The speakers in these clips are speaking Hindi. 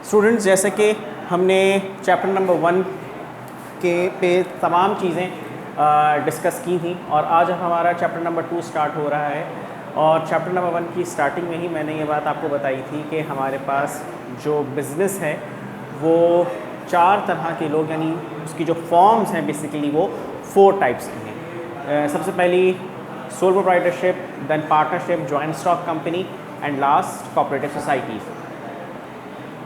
स्टूडेंट्स, जैसे कि हमने चैप्टर नंबर 1 के पे तमाम चीज़ें डिस्कस की थी और आज हमारा चैप्टर नंबर 2 स्टार्ट हो रहा है। और चैप्टर नंबर 1 की स्टार्टिंग में ही मैंने ये बात आपको बताई थी कि हमारे पास जो बिज़नेस है वो 4 तरह के लोग, यानी उसकी जो फॉर्म्स हैं बेसिकली वो 4 टाइप्स की हैं। सबसे पहली sole proprietorship, then partnership, joint stock company and last cooperative societies.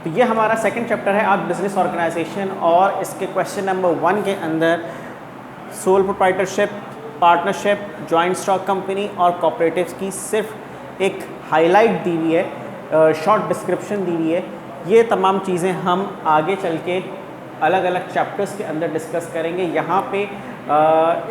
तो ये हमारा सेकंड चैप्टर है आज बिजनेस ऑर्गेनाइजेशन, और इसके क्वेश्चन नंबर 1 के अंदर sole proprietorship, partnership, joint stock company और कोऑपरेटिव्स की सिर्फ एक हाईलाइट दी हुई है, शॉर्ट डिस्क्रिप्शन दी हुई है। ये तमाम चीज़ें हम आगे चल के अलग अलग चैप्टर्स के अंदर डिस्कस करेंगे। यहाँ पे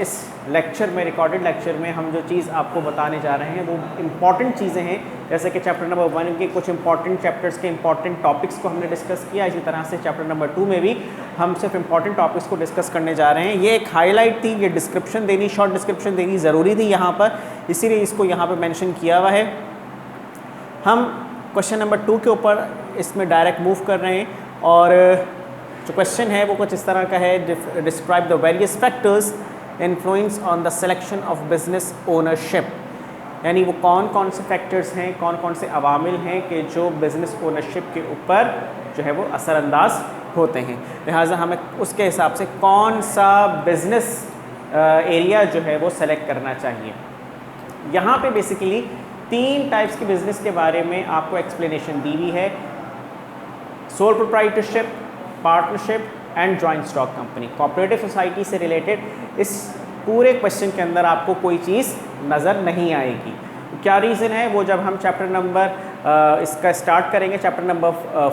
इस लेक्चर में, रिकॉर्डेड लेक्चर में, हम जो चीज़ आपको बताने जा रहे हैं वो इम्पॉर्टेंट चीज़ें हैं। जैसे कि चैप्टर नंबर 1 के कुछ इंपॉर्टेंट चैप्टर्स के इंपॉर्टेंट टॉपिक्स को हमने डिस्कस किया, इसी तरह से चैप्टर नंबर 2 में भी हम सिर्फ इंपॉर्टेंट टॉपिक्स को डिस्कस करने जा रहे हैं। ये एक हाईलाइट थी, ये डिस्क्रिप्शन देनी, शॉर्ट डिस्क्रिप्शन देनी ज़रूरी थी यहाँ पर, इसीलिए इसको यहाँ पर मैंशन किया हुआ है। हम क्वेश्चन नंबर 2 के ऊपर इसमें डायरेक्ट मूव कर रहे हैं और जो क्वेश्चन है वो कुछ इस तरह का है, describe the various factors influence on the selection of business ownership. यानी वो कौन कौन से फैक्टर्स हैं, कौन कौन से अवामिल हैं कि जो बिज़नेस ओनरशिप के ऊपर जो है वो असरअंदाज होते हैं। लिहाजा हमें उसके हिसाब से कौन सा बिज़नेस एरिया जो है वो सेलेक्ट करना चाहिए। यहाँ पे बेसिकली 3 टाइप्स के बिज़नेस के बारे में आपको एक्सप्लेनेशन दी हुई है, sole proprietorship, partnership and joint stock company. Cooperative society से रिलेटेड इस पूरे क्वेश्चन के अंदर आपको कोई चीज़ नज़र नहीं आएगी। क्या रीज़न है, वो जब हम चैप्टर नंबर इसका स्टार्ट करेंगे, चैप्टर नंबर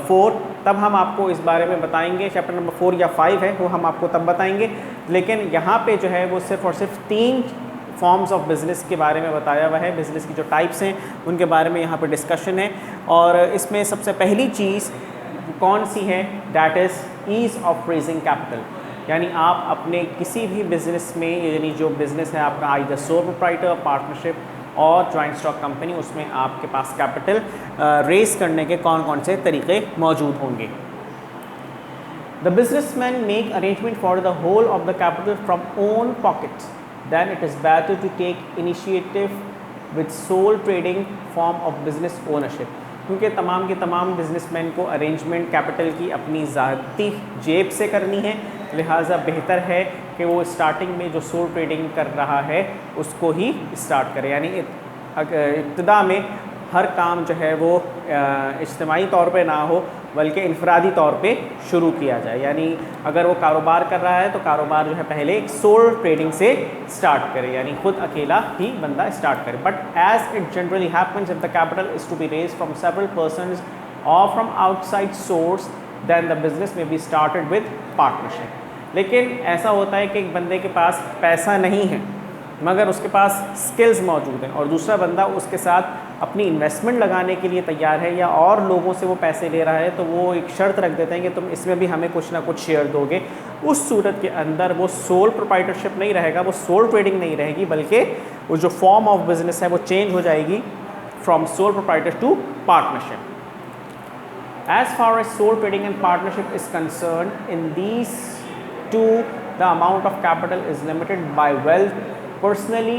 4, तब हम आपको इस बारे में बताएंगे। चैप्टर नंबर 4 या 5 है वो हम आपको तब बताएंगे, लेकिन यहाँ पे जो है वो सिर्फ और सिर्फ 3 फॉर्म्स ऑफ बिज़नेस के बारे में बताया हुआ है। बिज़नेस की जो टाइप्स हैं उनके बारे में यहाँ पर डिस्कशन है, और इसमें सबसे पहली चीज़ कौन सी है, that is ease of raising capital. यानी आप अपने किसी भी बिज़नेस में, यानी जो बिज़नेस है आपका आइदर सोल प्रोप्राइटर, पार्टनरशिप और जॉइंट स्टॉक कंपनी, उसमें आपके पास कैपिटल रेज करने के कौन कौन से तरीके मौजूद होंगे। The businessman make arrangement for the whole of the capital from own pockets, then it is better to take initiative with sole trading form of business ownership. क्योंकि तमाम के तमाम बिजनेसमैन को अरेंजमेंट कैपिटल की अपनी ज़ाती जेब से करनी है, लिहाजा बेहतर है कि वो स्टार्टिंग में जो सोल ट्रेडिंग कर रहा है उसको ही स्टार्ट करे। यानी इब्तिदा में हर काम जो है वो इज्तिमाई तौर पे ना हो बल्कि इनफरादी तौर पे शुरू किया जाए। यानी अगर वो कारोबार कर रहा है तो कारोबार जो है पहले एक सोल ट्रेडिंग से स्टार्ट करे, यानी खुद अकेला ही बंदा स्टार्ट करे। But as it generally happens if the capital is to be raised from several persons और from outside source, then the business may be started with partnership. लेकिन ऐसा होता है कि एक बंदे के पास पैसा नहीं है मगर उसके पास स्किल्स मौजूद हैं और दूसरा बंदा उसके साथ अपनी इन्वेस्टमेंट लगाने के लिए तैयार है या और लोगों से वो पैसे ले रहा है, तो वो एक शर्त रख देते हैं कि तुम इसमें भी हमें कुछ ना कुछ शेयर दोगे। उस सूरत के अंदर वो सोल प्रोप्राइटरशिप नहीं रहेगा, वो सोल ट्रेडिंग नहीं रहेगी, बल्कि वो जो फॉर्म ऑफ बिजनेस है वो चेंज हो जाएगी from sole proprietor to partnership. As far as sole trading and partnership is concerned, in these two, the amount of capital is limited by wealth personally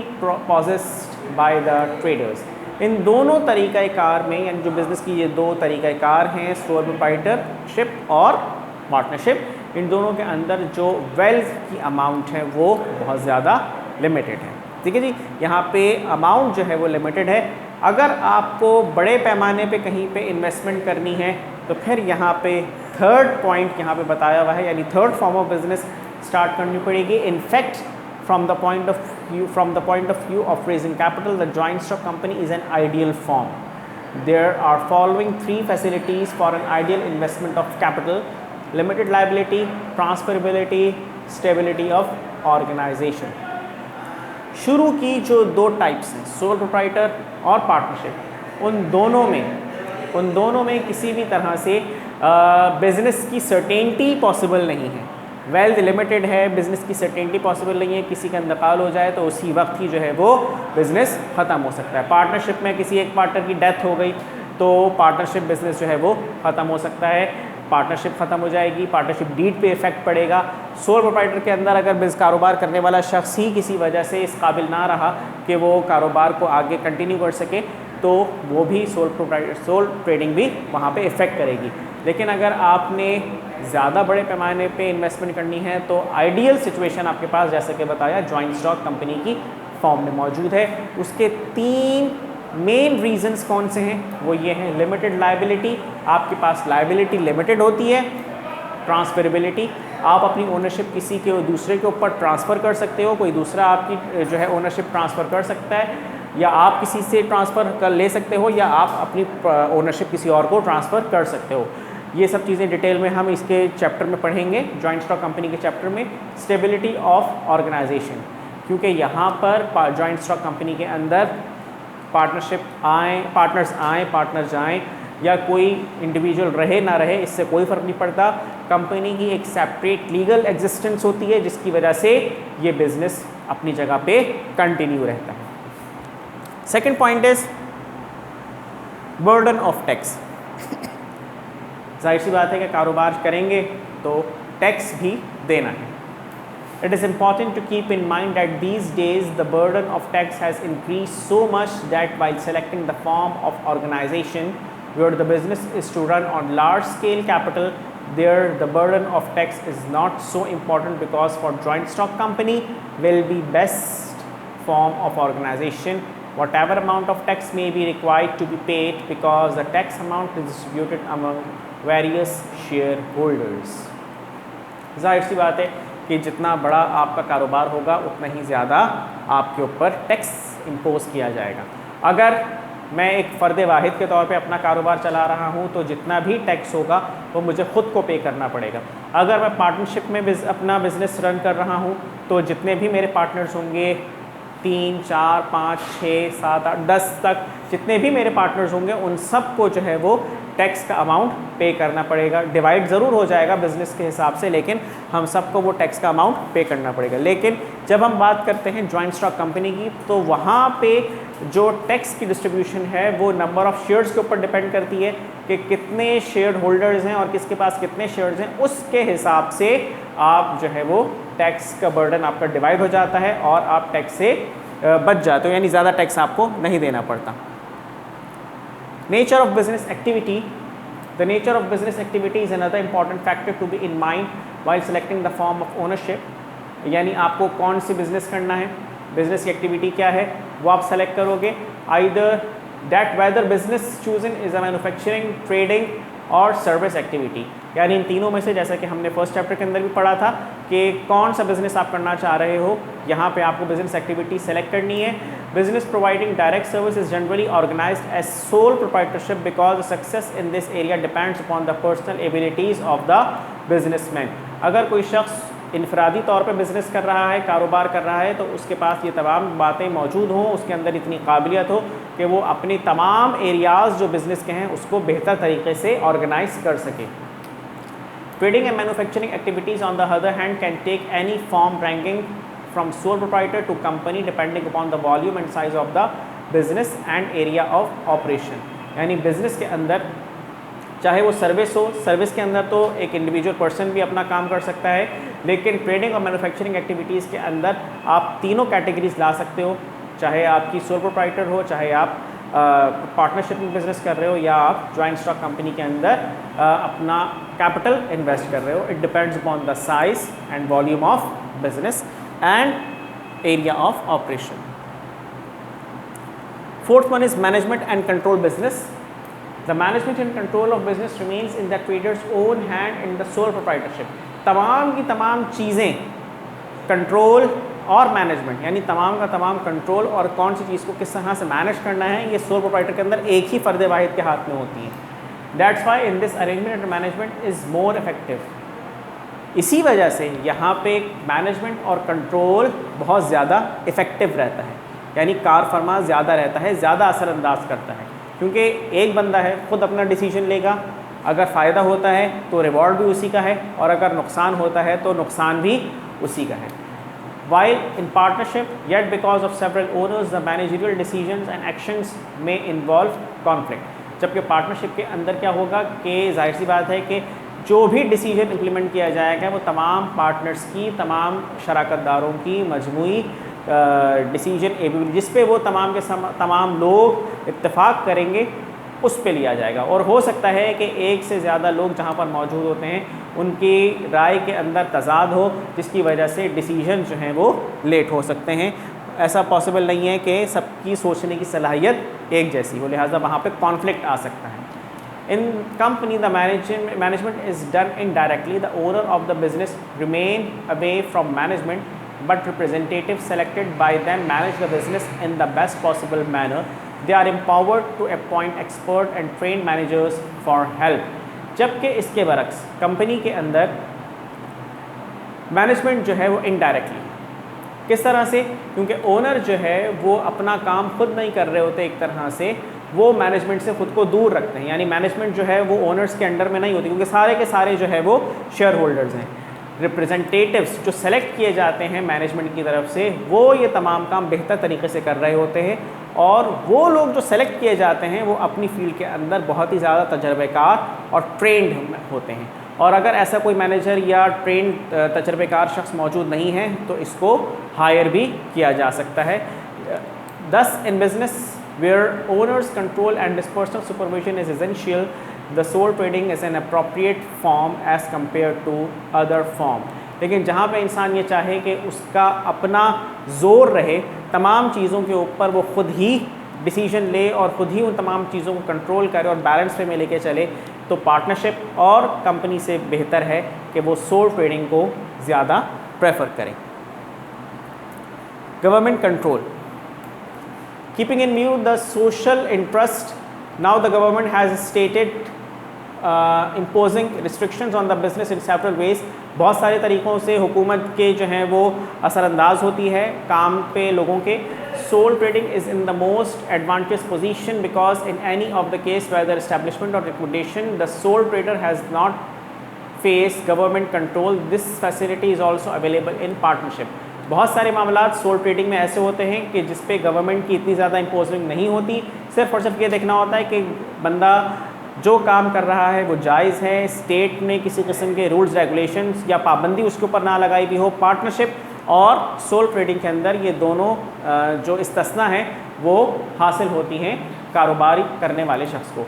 possessed by the traders. इन दोनों तरीक़ाकार में, यानी जो बिज़नेस की ये 2 तरीक़ाकार हैं, सोल प्रोप्राइटरशिप और पार्टनरशिप, इन दोनों के अंदर जो वेल्थ की अमाउंट है वो बहुत ज़्यादा लिमिटेड है। ठीक है जी, यहाँ पे अमाउंट जो है वो लिमिटेड है। अगर आपको बड़े पैमाने पे कहीं पे इन्वेस्टमेंट करनी है तो फिर यहाँ पे थर्ड पॉइंट यहाँ पे बताया हुआ है, यानी third form of business start करनी पड़ेगी। In fact from the point of view of raising capital, the joint stock company is an ideal form. There are following 3 facilities for an ideal investment of capital: limited liability, transferability, stability of organisation. शुरू की जो 2 टाइप्स हैं, सोल प्रोप्राइटर और पार्टनरशिप, उन दोनों में किसी भी तरह से बिज़नेस की सर्टेनिटी पॉसिबल नहीं है। वेल्थ लिमिटेड है, बिज़नेस की सर्टेनिटी पॉसिबल नहीं है, किसी का इंतकाल हो जाए तो उसी वक्त ही जो है वो बिज़नेस ख़त्म हो सकता है। पार्टनरशिप में किसी एक पार्टनर की डेथ हो गई तो पार्टनरशिप बिज़नेस जो है वो ख़त्म हो सकता है। पार्टनरशिप ख़त्म हो जाएगी, पार्टनरशिप डीड पे इफेक्ट पड़ेगा। सोल प्रोप्राइटर के अंदर अगर कारोबार करने वाला शख्स ही किसी वजह से इस काबिल ना रहा कि वो कारोबार को आगे कंटिन्यू कर सके, तो वो भी सोल ट्रेडिंग भी वहाँ पे इफ़ेक्ट करेगी। लेकिन अगर आपने ज़्यादा बड़े पैमाने पे इन्वेस्टमेंट करनी है तो आइडियल सिचुएशन आपके पास, जैसे कि बताया, जॉइंट स्टॉक कंपनी की फॉर्म में मौजूद है। उसके 3 मेन रीजंस कौन से हैं? वो ये हैं, लिमिटेड लायबिलिटी, आपके पास लायबिलिटी लिमिटेड होती है। ट्रांसफरेबिलिटी, आप अपनी ओनरशिप किसी के दूसरे के ऊपर ट्रांसफ़र कर सकते हो, कोई दूसरा आपकी जो है ओनरशिप ट्रांसफ़र कर सकता है, या आप किसी से ट्रांसफ़र कर ले सकते हो, या आप अपनी ओनरशिप किसी और को ट्रांसफ़र कर सकते हो। ये सब चीज़ें डिटेल में हम इसके चैप्टर में पढ़ेंगे, जॉइंट स्टॉक कंपनी के चैप्टर में। स्टेबिलिटी ऑफ ऑर्गेनाइजेशन, क्योंकि यहाँ पर जॉइंट स्टॉक कंपनी के अंदर पार्टनर्स आएँ पार्टनर जाएँ, या कोई इंडिविजुअल रहे ना रहे, इससे कोई फ़र्क नहीं पड़ता। कंपनी की एक सेपरेट लीगल एग्जिस्टेंस होती है, जिसकी वजह से ये बिज़नेस अपनी जगह पे कंटिन्यू रहता है। Second point is burden of tax. जाहिर सी बात है कि कारोबार करेंगे तो टैक्स भी देना है। It is important to keep in mind that these days the burden of tax has increased so much that while selecting the form of organization where the business is to run on large scale capital, there the burden of tax is not so important, because for joint stock company will be best form of organization. Whatever amount of tax may be required to be paid, because the tax amount is distributed among various shareholders. जाहिर सी बात है कि जितना बड़ा आपका कारोबार होगा उतना ही ज़्यादा आपके ऊपर टैक्स इम्पोज किया जाएगा। अगर मैं एक फ़र्द वाहिद के तौर पे अपना कारोबार चला रहा हूँ तो जितना भी टैक्स होगा वो मुझे ख़ुद को पे करना पड़ेगा। अगर मैं पार्टनरशिप में अपना बिज़नेस रन कर रहा हूँ तो जितने भी मेरे पार्टनर्स होंगे, 3, 4, 5, 6, 7, 8, 10 तक जितने भी मेरे पार्टनर्स होंगे, उन सब को जो है वो टैक्स का अमाउंट पे करना पड़ेगा। डिवाइड ज़रूर हो जाएगा बिज़नेस के हिसाब से, लेकिन हम सबको वो टैक्स का अमाउंट पे करना पड़ेगा। लेकिन जब हम बात करते हैं जॉइंट स्टॉक कंपनी की, तो वहाँ पे जो टैक्स की डिस्ट्रीब्यूशन है वो नंबर ऑफ़ शेयर्स के ऊपर डिपेंड करती है कि कितने शेयर होल्डर्स हैं और किसके पास कितने शेयर्स हैं। उसके हिसाब से आप जो है वो टैक्स का बर्डन आपका डिवाइड हो जाता है और आप टैक्स से बच जाते हो, यानी ज़्यादा टैक्स आपको नहीं देना पड़ता। Nature of business activity. The nature of business activity is another important factor to be in mind while selecting the form of ownership. यानी आपको कौन सी बिज़नेस करना है, बिज़नेस की एक्टिविटी क्या है, वो आप सेलेक्ट करोगे। Either that whether business chosen is a manufacturing, trading और सर्विस एक्टिविटी, यानी इन तीनों में से, जैसा कि हमने फर्स्ट चैप्टर के अंदर भी पढ़ा था कि कौन सा बिज़नेस आप करना चाह रहे हो, यहाँ पे आपको बिज़नेस एक्टिविटी सेलेक्ट करनी है। Business providing direct service is generally organised as sole proprietorship because success in this area depends upon the personal abilities of the businessman. अगर कोई शख्स इनफरादी तौर पे बिज़नेस कर रहा है, कारोबार कर रहा है, तो उसके पास ये तमाम बातें मौजूद हों, उसके अंदर इतनी काबिलियत हो कि वो अपने तमाम एरियाज़ जो बिज़नेस के हैं उसको बेहतर तरीके से ऑर्गेनाइज कर सके। Trading and manufacturing activities on the other hand can take any form ranking from sole proprietor to company depending upon the volume and size of the business and area of operation। यानी बिज़नेस के अंदर चाहे वो सर्विस हो, सर्विस के अंदर तो एक इंडिविजुअल पर्सन भी अपना काम कर सकता है, लेकिन ट्रेडिंग और मैन्युफैक्चरिंग एक्टिविटीज़ के अंदर आप तीनों कैटेगरीज ला सकते हो, चाहे आपकी सोल प्रोप्राइटर हो, चाहे आप पार्टनरशिप में बिज़नेस कर रहे हो, या आप जॉइंट स्टॉक कंपनी के अंदर अपना कैपिटल इन्वेस्ट कर रहे हो। It depends upon the size and volume of business and area of operation. Fourth one is management and control business. The management and control of business remains in the trader's own hand in the sole proprietorship. तमाम की तमाम चीज़ें, कंट्रोल और मैनेजमेंट, यानी तमाम का तमाम कंट्रोल और कौन सी चीज़ को किस तरह से मैनेज करना है, ये सोल प्रोप्राइटर के अंदर एक ही फ़र्द वाहिद के हाथ में होती है। That's why in this arrangement and management is more effective. इसी वजह से यहाँ पे मैनेजमेंट और कंट्रोल बहुत ज़्यादा इफ़ेक्टिव रहता है, यानी कार फरमा ज़्यादा रहता है, ज़्यादा असरअंदाज करता है, क्योंकि एक बंदा है खुद अपना डिसीजन लेगा। अगर फ़ायदा होता है तो रिवॉर्ड भी उसी का है, और अगर नुकसान होता है तो नुकसान भी उसी का है। While in partnership, yet because of several owners, the managerial decisions and actions may involve conflict। जबकि पार्टनरशिप के अंदर क्या होगा कि जाहिर सी बात है कि जो भी डिसीजन इम्प्लीमेंट किया जाएगा वो तमाम पार्टनर्स की, तमाम शराकतदारों की मजमूई डिसीजन एबिलिटी, जिस पे वो तमाम के तमाम लोग इत्तेफाक करेंगे, उस पे लिया जाएगा। और हो सकता है कि एक से ज़्यादा लोग जहाँ पर मौजूद होते हैं उनकी राय के अंदर तज़ाद हो, जिसकी वजह से डिसीजन जो हैं वो लेट हो सकते हैं। ऐसा पॉसिबल नहीं है कि सबकी सोचने की सलाहियत एक जैसी हो, लिहाजा वहाँ पे कॉन्फ्लिक्ट आ सकता है। In company, the management is done indirectly. The owner of the business remain away from management, but representatives selected by them manage the business in the best possible manner. They are empowered to appoint expert and trained managers for help. जबकि इसके बरक्स कंपनी के अंदर मैनेजमेंट जो है वो इनडायरेक्टली, किस तरह से? क्योंकि ओनर जो है वो अपना काम खुद नहीं कर रहे होते, एक तरह से वो मैनेजमेंट से ख़ुद को दूर रखते हैं, यानी मैनेजमेंट जो है वो ओनर्स के अंडर में नहीं होती, क्योंकि सारे के सारे जो है वो शेयर होल्डर्स हैं। रिप्रेजेंटेटिव्स जो सेलेक्ट किए जाते हैं मैनेजमेंट की तरफ से, वो ये तमाम काम बेहतर तरीके से कर रहे होते हैं, और वो लोग जो सेलेक्ट किए जाते हैं वो अपनी फील्ड के अंदर बहुत ही ज़्यादा तजर्बेकार और ट्रेंड होते हैं। और अगर ऐसा कोई मैनेजर या ट्रेंड तजर्बेकार शख्स मौजूद नहीं है तो इसको हायर भी किया जा सकता है। दस in business where owners control and dispersal supervision is essential, the sole trading is an appropriate form as compared to other form. लेकिन जहाँ पे इंसान ये चाहे कि उसका अपना ज़ोर रहे, तमाम चीज़ों के ऊपर वो ख़ुद ही डिसीजन ले और ख़ुद ही उन तमाम चीज़ों को कंट्रोल करे और बैलेंस में लेके चले, तो पार्टनरशिप और कंपनी से बेहतर है कि वो सोल ट्रेडिंग को ज़्यादा प्रेफर करें। Government control, keeping in view the social interest, now the government has stated imposing restrictions on the business in several ways. बहुत सारे तरीक़ों से हुकूमत के जो हैं वो असरअंदाज होती है काम पे लोगों के। Sole trading is in the most advantageous position because in any of the case whether establishment or liquidation, the sole trader has not faced government control. This facility is also available in partnership. बहुत सारे मामलात सोल ट्रेडिंग में ऐसे होते हैं कि जिस पे गवर्नमेंट की इतनी ज़्यादा इम्पोजिंग नहीं होती, सिर्फ और सिर्फ ये देखना होता है कि बंदा जो काम कर रहा है वो जायज़ है, स्टेट ने किसी किस्म के रूल्स रेगुलेशंस या पाबंदी उसके ऊपर ना लगाई भी हो। पार्टनरशिप और सोल ट्रेडिंग के अंदर ये दोनों जो इस्तिस्ना हैं वो हासिल होती हैं कारोबारी करने वाले शख्स को।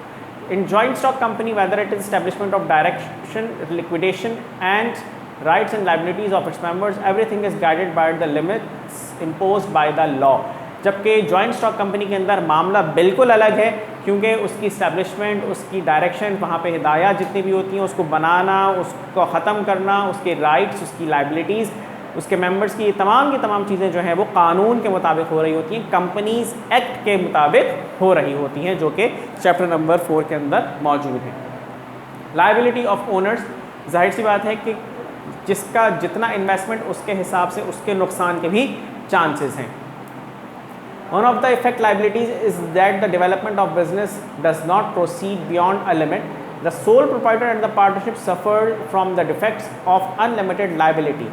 In joint stock company whether it is establishment of direction, liquidation and rights and liabilities of its members, everything is guided by the limits imposed by the law. जबकि जॉइंट स्टॉक कंपनी के अंदर मामला बिल्कुल अलग है, क्योंकि उसकी इस्टेब्लिशमेंट, उसकी डायरेक्शन, वहाँ पे हिदायत जितनी भी होती हैं उसको बनाना, उसको ख़त्म करना, उसके राइट्स, उसकी लाइबिलिटीज़, उसके मेंबर्स की तमाम चीज़ें जो हैं वो कानून के मुताबिक हो रही होती हैं, कंपनीज़ एक्ट के मुताबिक हो रही होती हैं, जो कि चैप्टर नंबर 4 के अंदर मौजूद है। लाइबिलिटी ऑफ ओनर्स, जाहिर सी बात है कि जिसका जितना इन्वेस्टमेंट उसके हिसाब से उसके नुकसान के भी चांसेस हैं। One of the effect liabilities is that the development of business does not proceed beyond a limit, the sole proprietor and the partnership suffer from the defects of unlimited liability.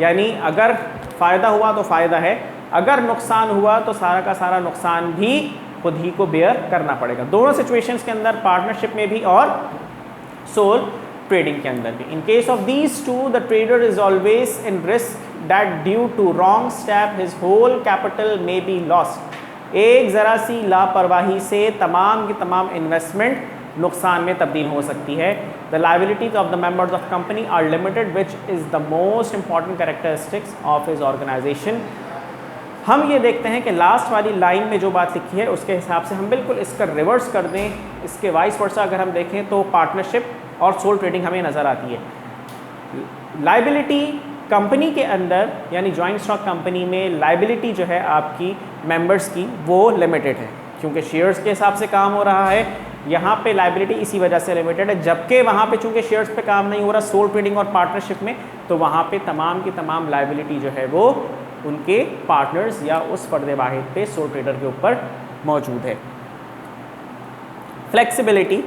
यानी अगर फ़ायदा हुआ तो फ़ायदा है, अगर नुकसान हुआ तो सारा का सारा नुकसान भी खुद ही को बेयर करना पड़ेगा। दोनों सिचुएशंस के अंदर, पार्टनरशिप में भी और सोल ट्रेडिंग के अंदर भी। In case of these two the trader is always in risk that due to wrong step his whole capital may be lost. एक ज़रा सी लापरवाही से तमाम की तमाम इन्वेस्टमेंट नुकसान में तब्दील हो सकती है। The liabilities of the members of company are limited which is the most important characteristics of his organisation. हम ये देखते हैं कि लास्ट वाली लाइन में जो बात लिखी है उसके हिसाब से हम बिल्कुल इसका रिवर्स कर दें, इसके वाइस वर्सा अगर हम देखें तो पार्टनरशिप और सोल ट्रेडिंग हमें नज़र आती है। लाइबिलिटी कंपनी के अंदर यानी जॉइंट स्टॉक कंपनी में लाइबिलिटी जो है आपकी मेंबर्स की वो लिमिटेड है, क्योंकि शेयर्स के हिसाब से काम हो रहा है। यहाँ पे लाइबिलिटी इसी वजह से लिमिटेड है, जबकि वहाँ पे चूँकि शेयर्स पे काम नहीं हो रहा सोल ट्रेडिंग और पार्टनरशिप में, तो वहाँ पे तमाम की तमाम लाइबिलिटी जो है वो उनके पार्टनर्स या उस फर्द वाहिद पे सोल ट्रेडर के ऊपर मौजूद है। Flexibility,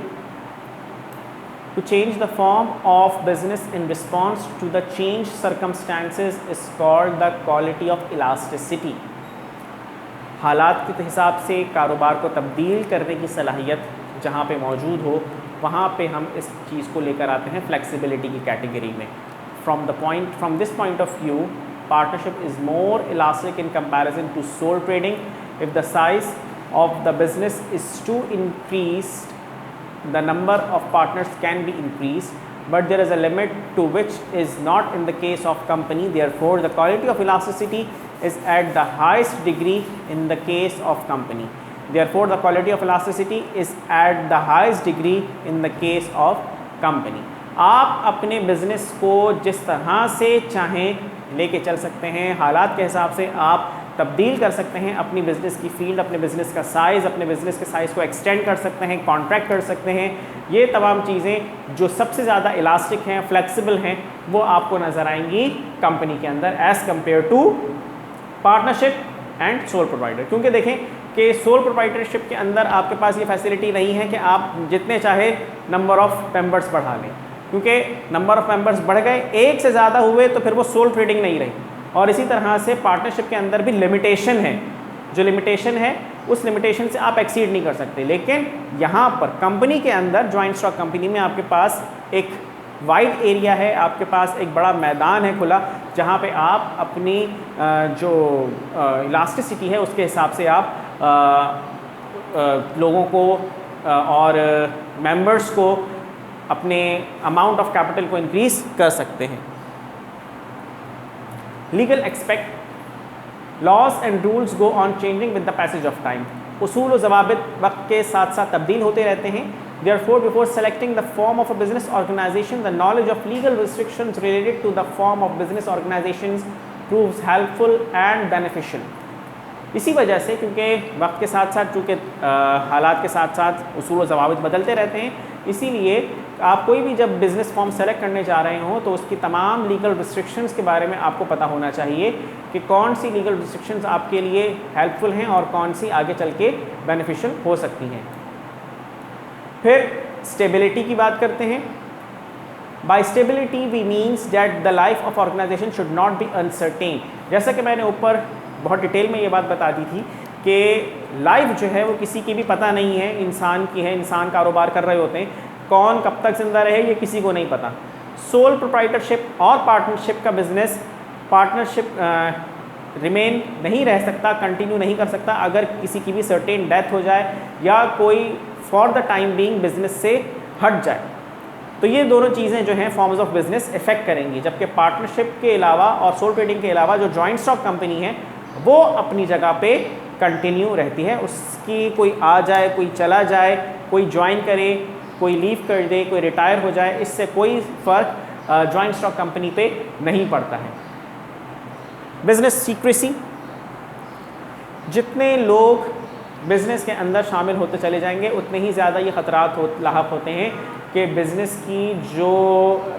to change the form of business in response to the changed circumstances is called the quality of elasticity. हालात के हिसाब से कारोबार को तब्दील करने की सलाहियत जहाँ पे मौजूद हो वहाँ पे हम इस चीज़ को लेकर आते हैं फ्लेक्सिबिलिटी की कैटेगरी में। From this point of view partnership is more elastic in comparison to sole trading. If the size of the business is too increased, the number of partners can be increased, but there is a limit to which is not in the case of company. Therefore, the quality of elasticity is at the highest degree in the case of company. Therefore, the quality of elasticity is at the highest degree in the case of company. आप अपने बिजनेस को जिस तरह से चाहें लेके चल सकते हैं, हालात के हिसाब से आप तब्दील कर सकते हैं अपनी बिज़नेस की फील्ड, अपने बिज़नेस का साइज़, अपने बिज़नेस के साइज़ को एक्सटेंड कर सकते हैं, कॉन्ट्रैक्ट कर सकते हैं। ये तमाम चीज़ें जो सबसे ज़्यादा इलास्टिक हैं, फ्लेक्सिबल हैं, वो आपको नज़र आएंगी कंपनी के अंदर as compare to partnership and sole provider. क्योंकि देखें कि सोल प्रोवाइडरशिप के अंदर आपके पास ये फैसिलिटी नहीं है कि आप जितने चाहे नंबर ऑफ़ मेंबर्स बढ़ा लें, क्योंकि नंबर ऑफ़ मेंबर्स बढ़ गए, एक से ज़्यादा हुए तो फिर वो सोल ट्रेडिंग नहीं रही। और इसी तरह से पार्टनरशिप के अंदर भी लिमिटेशन है, जो लिमिटेशन है उस लिमिटेशन से आप एक्सीड नहीं कर सकते। लेकिन यहाँ पर कंपनी के अंदर, जॉइंट स्टॉक कंपनी में आपके पास एक वाइड एरिया है, आपके पास एक बड़ा मैदान है खुला, जहाँ पे आप अपनी जो इलास्टिसिटी है उसके हिसाब से आप लोगों को और मेंबर्स को अपने अमाउंट ऑफ कैपिटल को इंक्रीज़ कर सकते हैं। Legal expect laws and rules go on changing with the passage of time. उसूल व ज़वाबित वक्त के साथ साथ तब्दील होते रहते हैं। Therefore, before selecting the form of a business organization, the knowledge of legal restrictions related to the form of business organizations proves helpful and beneficial. इसी वजह से, क्योंकि वक्त के साथ साथ, चूँकि हालात के साथ साथ उसूल व ज़वाबित बदलते रहते हैं, इसीलिए आप कोई भी जब बिज़नेस फॉर्म सेलेक्ट करने जा रहे हों तो उसकी तमाम लीगल रिस्ट्रिक्शंस के बारे में आपको पता होना चाहिए कि कौन सी लीगल रिस्ट्रिक्शंस आपके लिए हेल्पफुल हैं और कौन सी आगे चल के बेनिफिशियल हो सकती हैं। फिर स्टेबिलिटी की बात करते हैं। By stability we means that the life of organisation should not be uncertain. जैसा कि मैंने ऊपर बहुत डिटेल में ये बात बता दी थी कि लाइफ जो है वो किसी की भी पता नहीं है, इंसान की है, इंसान कारोबार कर रहे होते हैं, कौन कब तक ज़िंदा रहे ये किसी को नहीं पता। सोल प्रोप्राइटरशिप और पार्टनरशिप का बिजनेस, पार्टनरशिप रिमेन नहीं रह सकता, कंटिन्यू नहीं कर सकता अगर किसी की भी सर्टेन डेथ हो जाए या कोई for the time being business से हट जाए। तो ये दोनों चीज़ें जो हैं फॉर्म्स ऑफ बिजनेस इफेक्ट करेंगी, जबकि पार्टनरशिप के अलावा और सोल ट्रेडिंग के अलावा जो जॉइंट स्टॉक कंपनी है वो अपनी जगह पे कंटिन्यू रहती है। उसकी कोई आ जाए, कोई चला जाए, कोई ज्वाइन करे, कोई लीव कर दे, कोई रिटायर हो जाए, इससे कोई फ़र्क जॉइंट स्टॉक कंपनी पे नहीं पड़ता है। बिजनेस सीक्रेसी, जितने लोग बिज़नेस के अंदर शामिल होते चले जाएंगे उतने ही ज़्यादा ये ख़तरात लाहक होते हैं कि बिज़नेस की जो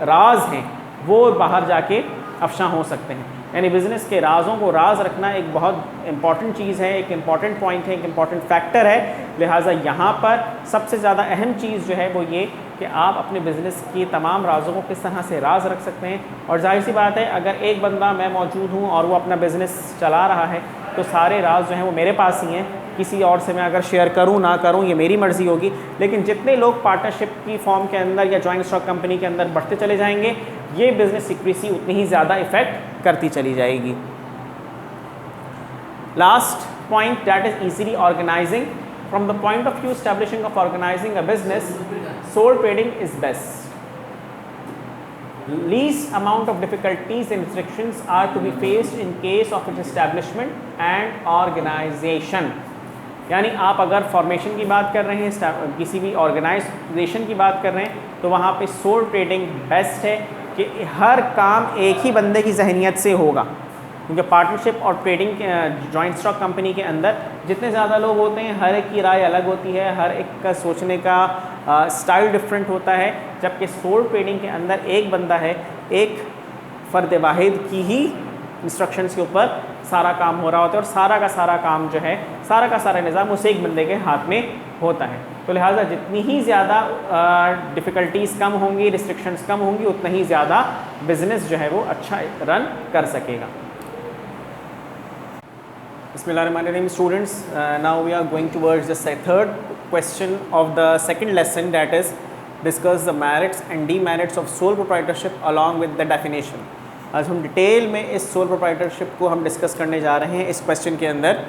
राज हैं वो बाहर जाके अफशा हो सकते हैं। यानी बिज़नेस के राज़ों को राज रखना एक बहुत इम्पॉर्टेंट चीज़ है, एक इम्पॉर्टेंट पॉइंट है, एक इम्पॉर्टेंट फैक्टर है। लिहाजा यहाँ पर सबसे ज़्यादा अहम चीज़ जो है वो ये कि आप अपने बिज़नेस की तमाम राज़ों को किस तरह से राज रख सकते हैं। और जाहिर सी बात है, अगर एक बंदा मैं मौजूद हूँ और वो अपना बिज़नेस चला रहा है तो सारे राज जो हैं वो मेरे पास ही हैं, किसी और से मैं अगर शेयर करूं ना करूं ये मेरी मर्ज़ी होगी। लेकिन जितने लोग पार्टनरशिप की फॉर्म के अंदर या जॉइंट स्टॉक कंपनी के अंदर बढ़ते चले जाएंगे, ये बिज़नेस सीक्रेसी उतनी ही ज़्यादा इफ़ेक्ट करती चली जाएगी। Last point, that is easily organising. From the point of view establishing of organising a business, sole trading is best. Least amount of difficulties and restrictions are to be faced in case of its establishment and organization। यानी आप अगर फॉर्मेशन की बात कर रहे हैं, किसी भी ऑर्गेनाइजेशन की बात कर रहे हैं, तो वहाँ पे सोल ट्रेडिंग बेस्ट है कि हर काम एक ही बंदे की जहनियत से होगा। क्योंकि पार्टनरशिप और ट्रेडिंग जॉइंट स्टॉक कंपनी के अंदर जितने ज़्यादा लोग होते हैं, हर एक की राय अलग होती है, हर एक का सोचने का स्टाइल डिफरेंट होता है। जबकि सोल ट्रेडिंग के अंदर एक बंदा है, एक फ़र्द वाहिद की ही इंस्ट्रक्शंस के ऊपर सारा काम हो रहा होता है और सारा काम जो है, सारा का सारा निज़ाम उस एक बंदे के हाथ में होता है। तो लिहाजा जितनी ही ज़्यादा डिफ़िकल्टीज़ कम होंगी, रिस्ट्रिक्शंस कम होंगी, उतना ही ज़्यादा बिज़नेस जो है वो अच्छा रन कर सकेगा। Bismillahirrahmanirrahim, students, now we are going towards the third question of the second lesson, that is discuss the merits and demerits of sole proprietorship along with the definition. आज हम डिटेल में इस sole proprietorship को हम डिस्कस करने जा रहे हैं इस क्वेश्चन के अंदर.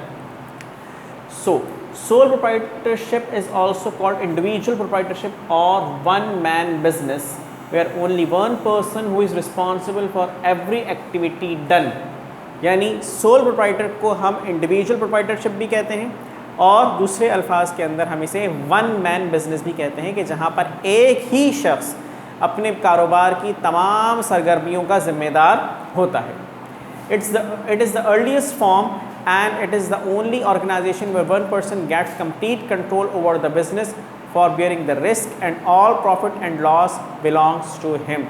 So sole proprietorship is also called individual proprietorship or one man business where only one person who is responsible for every activity done. यानी सोल प्रोप्राइटर को हम इंडिविजुअल प्रोप्राइटरशिप भी कहते हैं और दूसरे अल्फाज के अंदर हम इसे वन मैन बिजनेस भी कहते हैं कि जहाँ पर एक ही शख्स अपने कारोबार की तमाम सरगर्मियों का जिम्मेदार होता है. It is the earliest form and it is the only organization where one person gets complete control over the business for bearing the risk and all profit and loss belongs to him.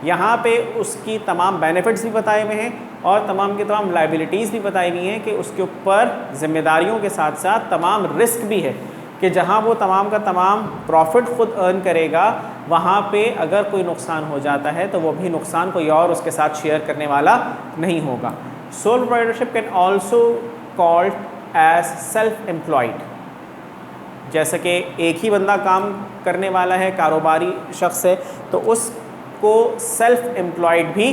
यहाँ पे उसकी तमाम बेनिफिट्स भी बताए हुए हैं और तमाम की तमाम लाइबिलिटीज़ भी बताई हुई हैं कि उसके ऊपर जिम्मेदारियों के साथ साथ तमाम रिस्क भी है कि जहाँ वो तमाम का तमाम प्रॉफिट खुद अर्न करेगा वहाँ पे अगर कोई नुकसान हो जाता है तो वो भी नुकसान कोई और उसके साथ शेयर करने वाला नहीं होगा. Sole proprietorship can also called as self-employed. जैसे कि एक ही बंदा काम करने वाला है, कारोबारी शख्स है, तो उसको सेल्फ एम्प्लॉयड भी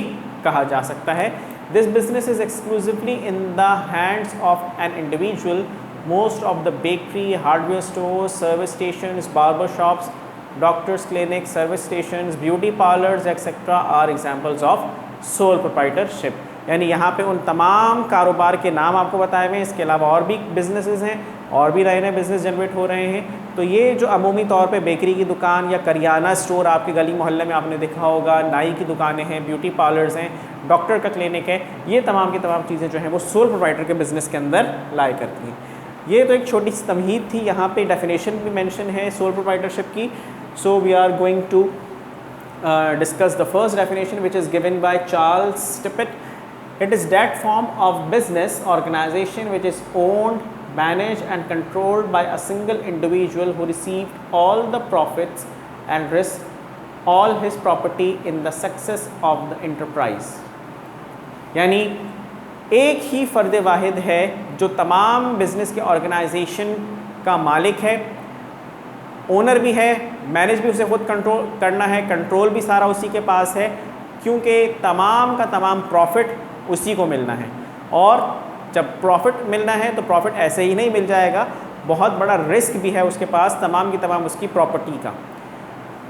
कहा जा सकता है. This business is exclusively in the hands of an individual. Most of the bakery, hardware stores, service stations, barber shops, doctors' clinics, service stations, beauty parlors, etc. are examples of sole proprietorship. यानी यहाँ पे उन तमाम कारोबार के नाम आपको बताए हुए हैं. इसके अलावा और भी बिजनेसेस हैं और भी नए नए बिज़नेस जनरेट हो रहे हैं. तो ये जो अमूमी तौर पे बेकरी की दुकान या करियाना स्टोर आपके गली मोहल्ले में आपने देखा होगा, नाई की दुकानें हैं, ब्यूटी पार्लर्स हैं, डॉक्टर का क्लिनिक है, ये तमाम की तमाम चीज़ें जो हैं वो सोल प्रोप्राइटर के बिज़नेस के अंदर लाई करती हैं. ये तो एक छोटी सी तमहीद थी. यहाँ पे डेफिनेशन भी मेंशन है सोल प्रोप्राइटरशिप की. So we are going to discuss the first definition which is given by Charles Tippett. It is that form of business organization which is owned, managed and controlled by a single individual who received all the profits and risked all his property in the success of the enterprise. यानी एक ही फ़र्द वाहिद है जो तमाम बिज़नेस के ऑर्गेनाइजेशन का मालिक है, ओनर भी है, मैनेज भी उसे खुद कंट्रोल करना है, कंट्रोल भी सारा उसी के पास है, क्योंकि तमाम का तमाम प्रॉफिट उसी को मिलना है. और जब प्रॉफिट मिलना है तो प्रॉफिट ऐसे ही नहीं मिल जाएगा, बहुत बड़ा रिस्क भी है उसके पास तमाम की तमाम उसकी प्रॉपर्टी का.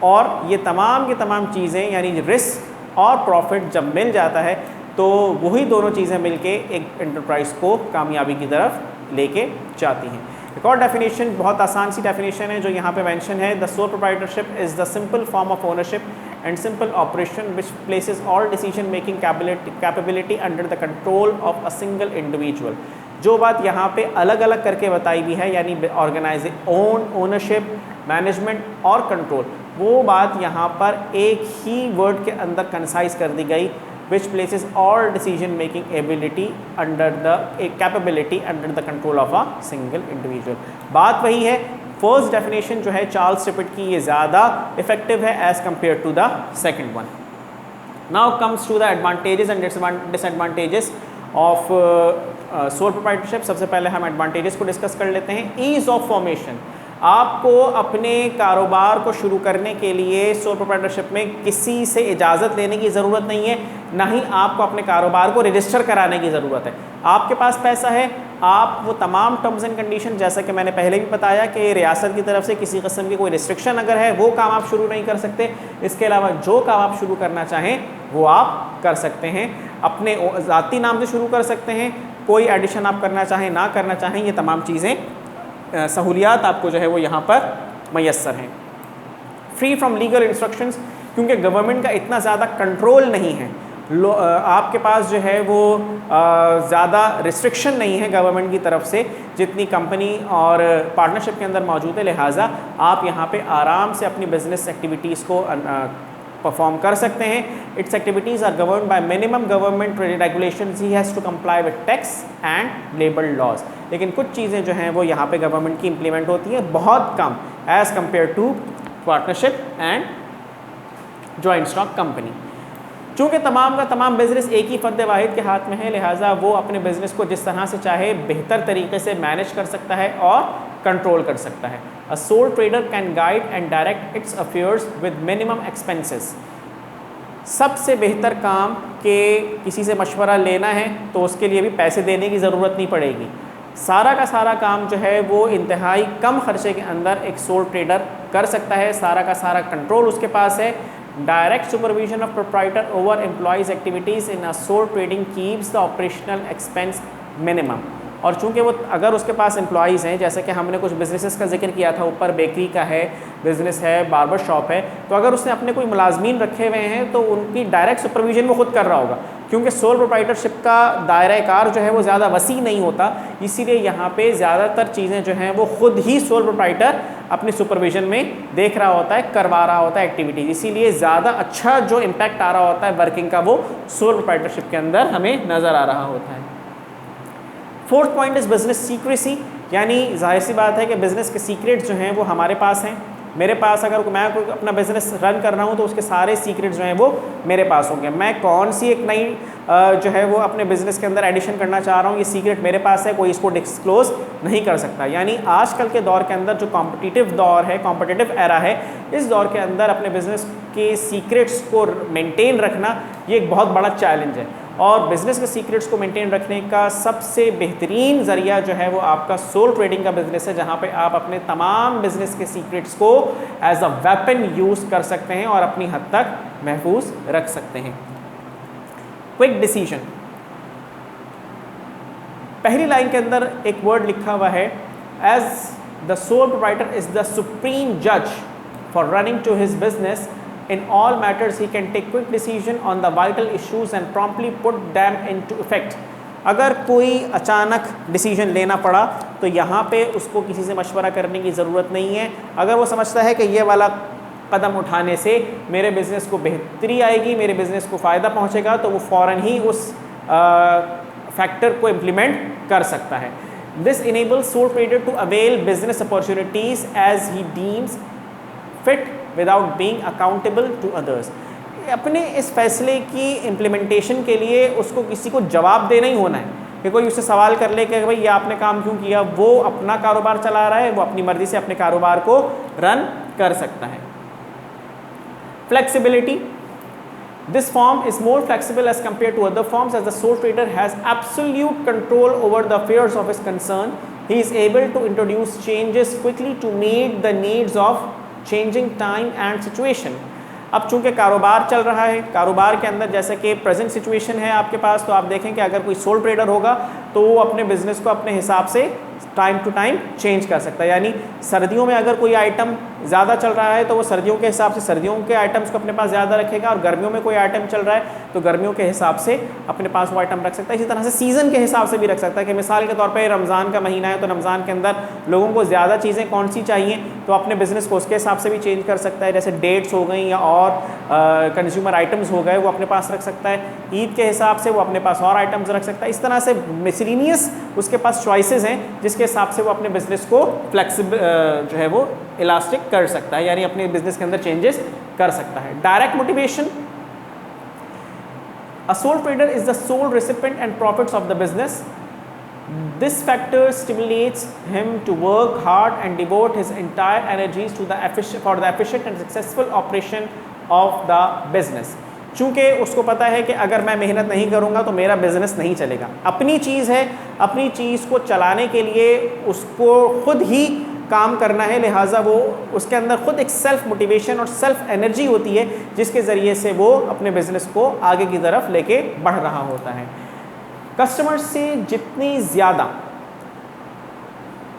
और ये तमाम की तमाम चीज़ें यानी रिस्क और प्रॉफिट जब मिल जाता है तो वही दोनों चीज़ें मिलके एक एंटरप्राइज को कामयाबी की तरफ लेके जाती हैं. एक और डेफिनेशन बहुत आसान सी डेफिनेशन है जो यहाँ पे मेंशन है. The sole proprietorship is the simple form of ownership and simple operation which places all decision making capability under the control of a single individual. जो बात यहाँ पे अलग अलग करके बताई हुई है यानी ओनरशिप, मैनेजमेंट और कंट्रोल, वो बात यहाँ पर एक ही वर्ड के अंदर कंसाइज कर दी गई which places all decision making ability under the capability under the control of a single individual. बात वही है. फर्स्ट डेफिनेशन जो है चार्ल्स टिपेट की ये ज़्यादा इफेक्टिव है as compare to the second one. Now comes to the advantages and disadvantages of sole proprietorship. सबसे पहले हम एडवांटेजेस को डिस्कस कर लेते हैं. Ease of formation. आपको अपने कारोबार को शुरू करने के लिए सोल प्रोप्राइटरशिप में किसी से इजाज़त लेने की ज़रूरत नहीं है, ना ही आपको अपने कारोबार को रजिस्टर कराने की ज़रूरत है. आपके पास पैसा है, आप वो तमाम टर्म्स एंड कंडीशन जैसा कि मैंने पहले भी बताया कि रियासत की तरफ से किसी किस्म की कोई रिस्ट्रिक्शन अगर है वो काम आप शुरू नहीं कर सकते. इसके अलावा जो काम आप शुरू करना चाहें वो आप कर सकते हैं. अपने ज़ाती नाम से शुरू कर सकते हैं, कोई एडिशन आप करना चाहें ना करना चाहें, ये तमाम चीज़ें सहूलियात आपको जो है वो यहाँ पर मैसर हैं. फ्री फ्रॉम लीगल इंस्ट्रक्शंस, क्योंकि गवर्नमेंट का इतना ज़्यादा कंट्रोल नहीं है, आपके पास जो है वो ज़्यादा रिस्ट्रिक्शन नहीं है गवर्नमेंट की तरफ से जितनी कंपनी और पार्टनरशिप के अंदर मौजूद है. लिहाजा आप यहाँ पे आराम से अपनी बिजनेस एक्टिविटीज़ को परफॉर्म कर सकते हैं. Its activities are govern by minimum government regulations. He has to comply with tax and labour laws. लेकिन कुछ चीज़ें जो हैं वो यहाँ पे गवर्नमेंट की इम्प्लीमेंट होती हैं बहुत कम as compare to partnership and joint stock company. चूँकि तमाम का तमाम बिज़नेस एक ही फ़र्द वाहिद के हाथ में है, लिहाजा वो अपने बिज़नेस को जिस तरह से चाहे बेहतर तरीके से मैनेज कर सकता है और कंट्रोल कर सकता है। अ sole trader can guide and direct it's affairs with minimum expenses. सबसे बेहतर काम के किसी से मशवरा लेना है तो उसके लिए भी पैसे देने की ज़रूरत नहीं पड़ेगी। सारा का सारा काम जो है वो इंतहाई कम खर्चे के अंदर एक सोल ट्रेडर कर सकता है। सारा का सारा कंट्रोल उसके पास है। Direct supervision of proprietor over employees activities in a sole trading keeps the operational expense minimum. और चूंकि वो अगर उसके पास एम्प्लॉयज़ हैं, जैसे कि हमने कुछ बिजनेसेस का जिक्र किया था ऊपर, बेकरी का है बिज़नेस है, बार्बर शॉप है, तो अगर उसने अपने कोई मुलाजमीन रखे हुए हैं तो उनकी डायरेक्ट सुपरविजन वो खुद कर रहा होगा, क्योंकि सोल प्रोप्राइटरशिप का दायरा कार जो है वो ज़्यादा वसी नहीं होता। इसीलिए यहाँ पे ज़्यादातर चीज़ें जो हैं वो खुद ही सोल प्रोप्राइटर अपनी सुपरविजन में देख रहा होता है, करवा रहा होता है एक्टिविटीज़। इसीलिए ज़्यादा अच्छा जो इम्पैक्ट आ रहा होता है वर्किंग का वो सोल प्रोप्राइटरशिप के अंदर हमें नज़र आ रहा होता है। Fourth point is business secrecy, यानी जाहिर सी बात है कि बिज़नेस के सीक्रेट्स जो हैं वो हमारे पास हैं। मेरे पास अगर मैं कोई अपना बिज़नेस रन कर रहा हूँ तो उसके सारे सीक्रेट्स जो हैं वो मेरे पास होंगे। मैं कौन सी एक नई जो है वो अपने बिज़नेस के अंदर एडिशन करना चाह रहा हूँ, ये सीक्रेट मेरे पास है, कोई इसको डिस्क्लोज़ नहीं कर सकता। यानी आजकल के दौर के अंदर जो कॉम्पिटिटिव दौर है, कॉम्पिटिटिव एरा है, इस दौर के अंदर अपने बिज़नेस के सीक्रेट्स को मेंटेन रखना ये एक बहुत बड़ा चैलेंज है। और बिज़नेस के सीक्रेट्स को मेंटेन रखने का सबसे बेहतरीन ज़रिया जो है वो आपका सोल ट्रेडिंग का बिज़नेस है, जहाँ पे आप अपने तमाम बिज़नेस के सीक्रेट्स को एज अ वेपन यूज़ कर सकते हैं और अपनी हद तक महफूज रख सकते हैं। क्विक डिसीजन, पहली लाइन के अंदर एक वर्ड लिखा हुआ है, as the sole proprietor is the supreme जज for running to his business in all matters he can take quick decision on the vital issues and promptly put them into effect। अगर कोई अचानक डिसीजन लेना पड़ा तो यहाँ पे उसको किसी से मशवरा करने की ज़रूरत नहीं है। अगर वो समझता है कि ये वाला कदम उठाने से मेरे बिज़नेस को बेहतरी आएगी, मेरे बिज़नेस को फ़ायदा पहुँचेगा, तो वो फ़ौरन ही उस फैक्टर को इम्प्लीमेंट कर सकता है। This enables sole trader to avail business opportunities as he deems fit without being accountable to others. अपने इस फैसले की इम्प्लीमेंटेशन के लिए उसको किसी को जवाब देना ही होना है कि कोई उससे सवाल कर ले कि भाई ये आपने काम क्यों किया। वो अपना कारोबार चला रहा है, वो अपनी मर्ज़ी से अपने कारोबार को रन कर सकता है। Flexibility, this form is more flexible as compare to other forms as the sole trader has absolute control over the affairs of his concern. He is able to introduce changes quickly to meet the needs of changing time and situation. अब चूंकि कारोबार चल रहा है, कारोबार के अंदर जैसे कि प्रेजेंट सिचुएशन है आपके पास, तो आप देखें कि अगर कोई सोल ट्रेडर होगा तो वो अपने बिजनेस को अपने हिसाब से टाइम टू टाइम चेंज कर सकता है। यानी सर्दियों में अगर कोई आइटम ज़्यादा चल रहा है तो वो सर्दियों के हिसाब से सर्दियों के आइटम्स को अपने पास ज़्यादा रखेगा, और गर्मियों में कोई आइटम चल रहा है तो गर्मियों के हिसाब से अपने पास वो आइटम रख सकता है। इसी तरह से सीज़न के हिसाब से भी रख सकता है कि मिसाल के तौर पर रमज़ान का महीना है तो रमज़ान के अंदर लोगों को ज़्यादा चीज़ें कौन सी चाहिए, तो अपने बिज़नेस को उसके हिसाब से भी चेंज कर सकता है। जैसे डेट्स हो गई या और कंज्यूमर आइटम्स हो गए वो अपने पास रख सकता है। ईद के हिसाब से वो अपने पास और आइटम्स रख सकता है। इस तरह से मिसलिनियस उसके पास चॉइसेस हैं जिसके हिसाब से वो अपने बिज़नेस को फ्लेक्सिबल जो है वो इलास्टिक कर सकता है, यानी अपने बिज़नेस के अंदर चेंजेस कर सकता है। Direct motivation, a sole trader is the sole recipient and profits of the business. This factor stimulates him to work hard and devote his entire energies to the efficient and successful operation of the business। चूँकि उसको पता है कि अगर मैं मेहनत नहीं करूँगा तो मेरा बिज़नेस नहीं चलेगा। अपनी चीज़ है, अपनी चीज़ को चलाने के लिए उसको खुद ही काम करना है, लिहाजा वो उसके अंदर खुद एक सेल्फ मोटिवेशन और सेल्फ एनर्जी होती है जिसके ज़रिए से वो अपने बिज़नेस को आगे की तरफ लेके बढ़ रहा होता है। कस्टमर से जितनी ज़्यादा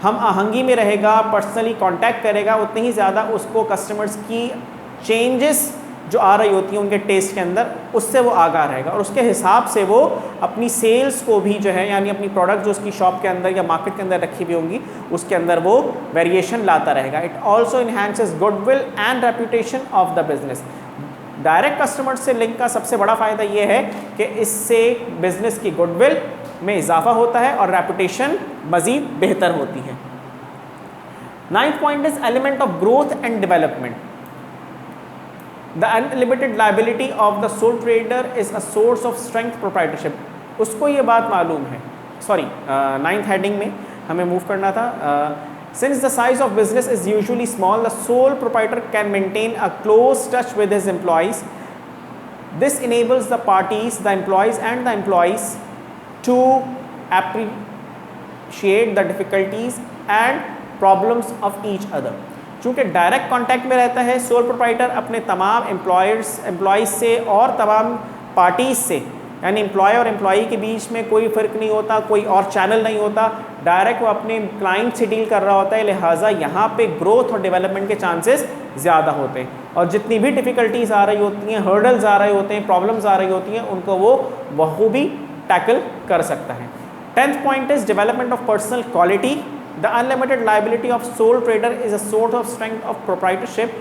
हम आहंगी में रहेगा, पर्सनली कांटेक्ट करेगा, उतनी ही ज़्यादा उसको कस्टमर्स की चेंजेस जो आ रही होती हैं उनके टेस्ट के अंदर, उससे वो आगाह रहेगा और उसके हिसाब से वो अपनी सेल्स को भी जो है, यानी अपनी प्रोडक्ट जो उसकी शॉप के अंदर या मार्केट के अंदर रखी हुई होंगी उसके अंदर वो वेरिएशन लाता रहेगा। It also enhances goodwill and reputation of the business. Direct customer से लिंक का सबसे बड़ा फ़ायदा ये है कि इससे बिजनेस की गुडविल में इजाफा होता है और रेपुटेशन मज़ीद बेहतर होती है। 9th point is element of growth and development. The unlimited liability of the sole trader is a source of strength proprietorship. उसको ये बात मालूम है, 9th हेडिंग में हमें मूव करना था। Since the size of business is usually small, the sole proprietor can maintain a close touch with his employees. This enables the parties, the employees and the employees to appreciate the difficulties and problems of each other. चूँकि डायरेक्ट कांटेक्ट में रहता है सोल प्रोप्राइटर अपने तमाम एम्प्लॉयज़ से और तमाम पार्टीज़ से, यानी एम्प्लॉय और एम्प्लॉई के बीच में कोई फ़र्क नहीं होता, कोई और चैनल नहीं होता, डायरेक्ट वो अपने क्लाइंट से डील कर रहा होता है, लिहाजा यहाँ पे ग्रोथ और डेवलपमेंट के चांसेस ज़्यादा होते हैं और जितनी भी डिफ़िकल्टीज़ आ रही होती हैं, हर्डल्स आ रहे होते हैं, प्रॉब्लम्स आ रही होती हैं, उनको वो बखूबी टैकल कर सकता है। 10th point is development of personal quality. The unlimited liability of sole trader is a source of strength of proprietorship.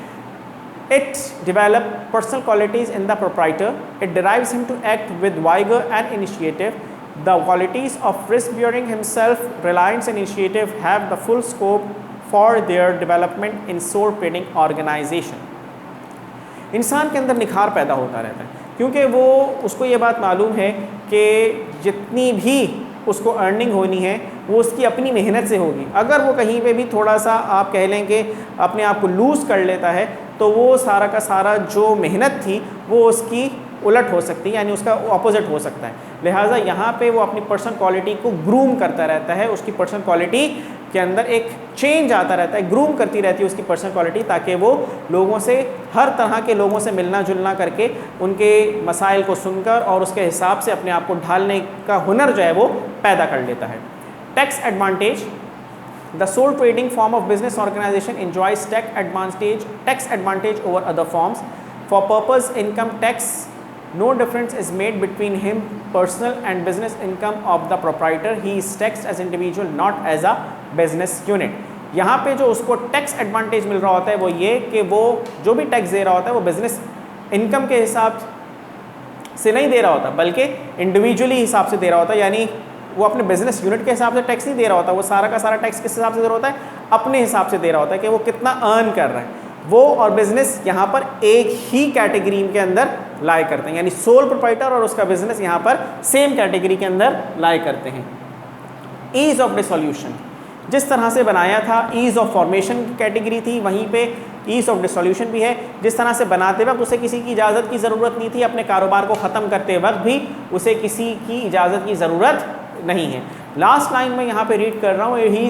It develops personal qualities in the proprietor. It drives him to act with vigor and initiative. The qualities of risk-bearing himself, reliance and initiative have the full scope for their development in sole trading organization. इंसान के अंदर निखार पैदा होता रहता है क्योंकि वो उसको ये बात मालूम है कि जितनी भी उसको अर्निंग होनी है वो उसकी अपनी मेहनत से होगी। अगर वो कहीं पे भी थोड़ा सा आप कह लें कि अपने आप को लूज़ कर लेता है तो वो सारा का सारा जो मेहनत थी वो उसकी उलट हो सकती है, यानी उसका ऑपोजिट हो सकता है। लिहाजा यहाँ पे वो अपनी पर्सनल क्वालिटी को ग्रूम करता रहता है, उसकी पर्सनल क्वालिटी के अंदर एक चेंज आता रहता है, ग्रूम करती रहती है उसकी पर्सनल क्वालिटी, ताकि वो लोगों से, हर तरह के लोगों से मिलना जुलना करके उनके मसाइल को सुनकर और उसके हिसाब से अपने आप को ढालने का हुनर जो है वो पैदा कर लेता है। Tax advantage. The sole trading form of business organization enjoys tax advantage over other forms. For purpose income tax, no difference is made between him personal and business income of the proprietor. He is taxed as individual, not as a business unit. यहाँ पे जो उसको टैक्स एडवांटेज मिल रहा होता है वो ये कि वो जो भी टैक्स दे रहा होता है वो बिजनेस इनकम के हिसाब से नहीं दे रहा होता, बल्कि इंडिविजुअली हिसाब से दे रहा होता है, यानी वो अपने बिजनेस यूनिट के हिसाब से टैक्स नहीं दे रहा होता, वो सारा का सारा टैक्स किस हिसाब से दे रहा होता है, अपने हिसाब से दे रहा होता है कि वो कितना अर्न कर रहा है। वो और बिजनेस यहाँ पर एक ही कैटेगरी के अंदर लाई करते हैं, यानी सोल प्रोप्राइटर और उसका बिजनेस यहाँ पर सेम कैटेगरी के अंदर लाई करते हैं। ईज ऑफ डिसोल्यूशन, जिस तरह से बनाया था ईज़ ऑफ फॉर्मेशन कैटेगरी थी, वहीं पे ईज़ ऑफ डिसोल्यूशन भी है। जिस तरह से बनाते वक्त उसे किसी की इजाज़त की ज़रूरत नहीं थी, अपने कारोबार को ख़त्म करते वक्त भी उसे किसी की इजाज़त की ज़रूरत नहीं है। लास्ट लाइन में यहाँ पे रीड कर रहा हूँ, he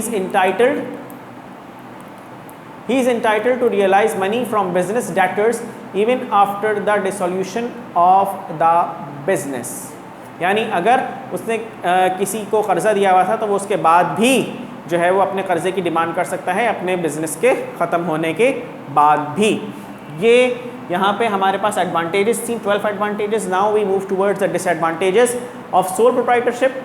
is entitled to realize money from business debtors even after the dissolution of the business। यानी अगर उसने किसी को कर्ज़ा दिया हुआ था तो वो उसके बाद भी जो है वो अपने कर्ज़े की डिमांड कर सकता है, अपने बिजनेस के ख़त्म होने के बाद भी। ये यहाँ पे हमारे पास एडवांटेजेस थी, 12 advantages. Now we move towards the disadvantages of sole proprietorship.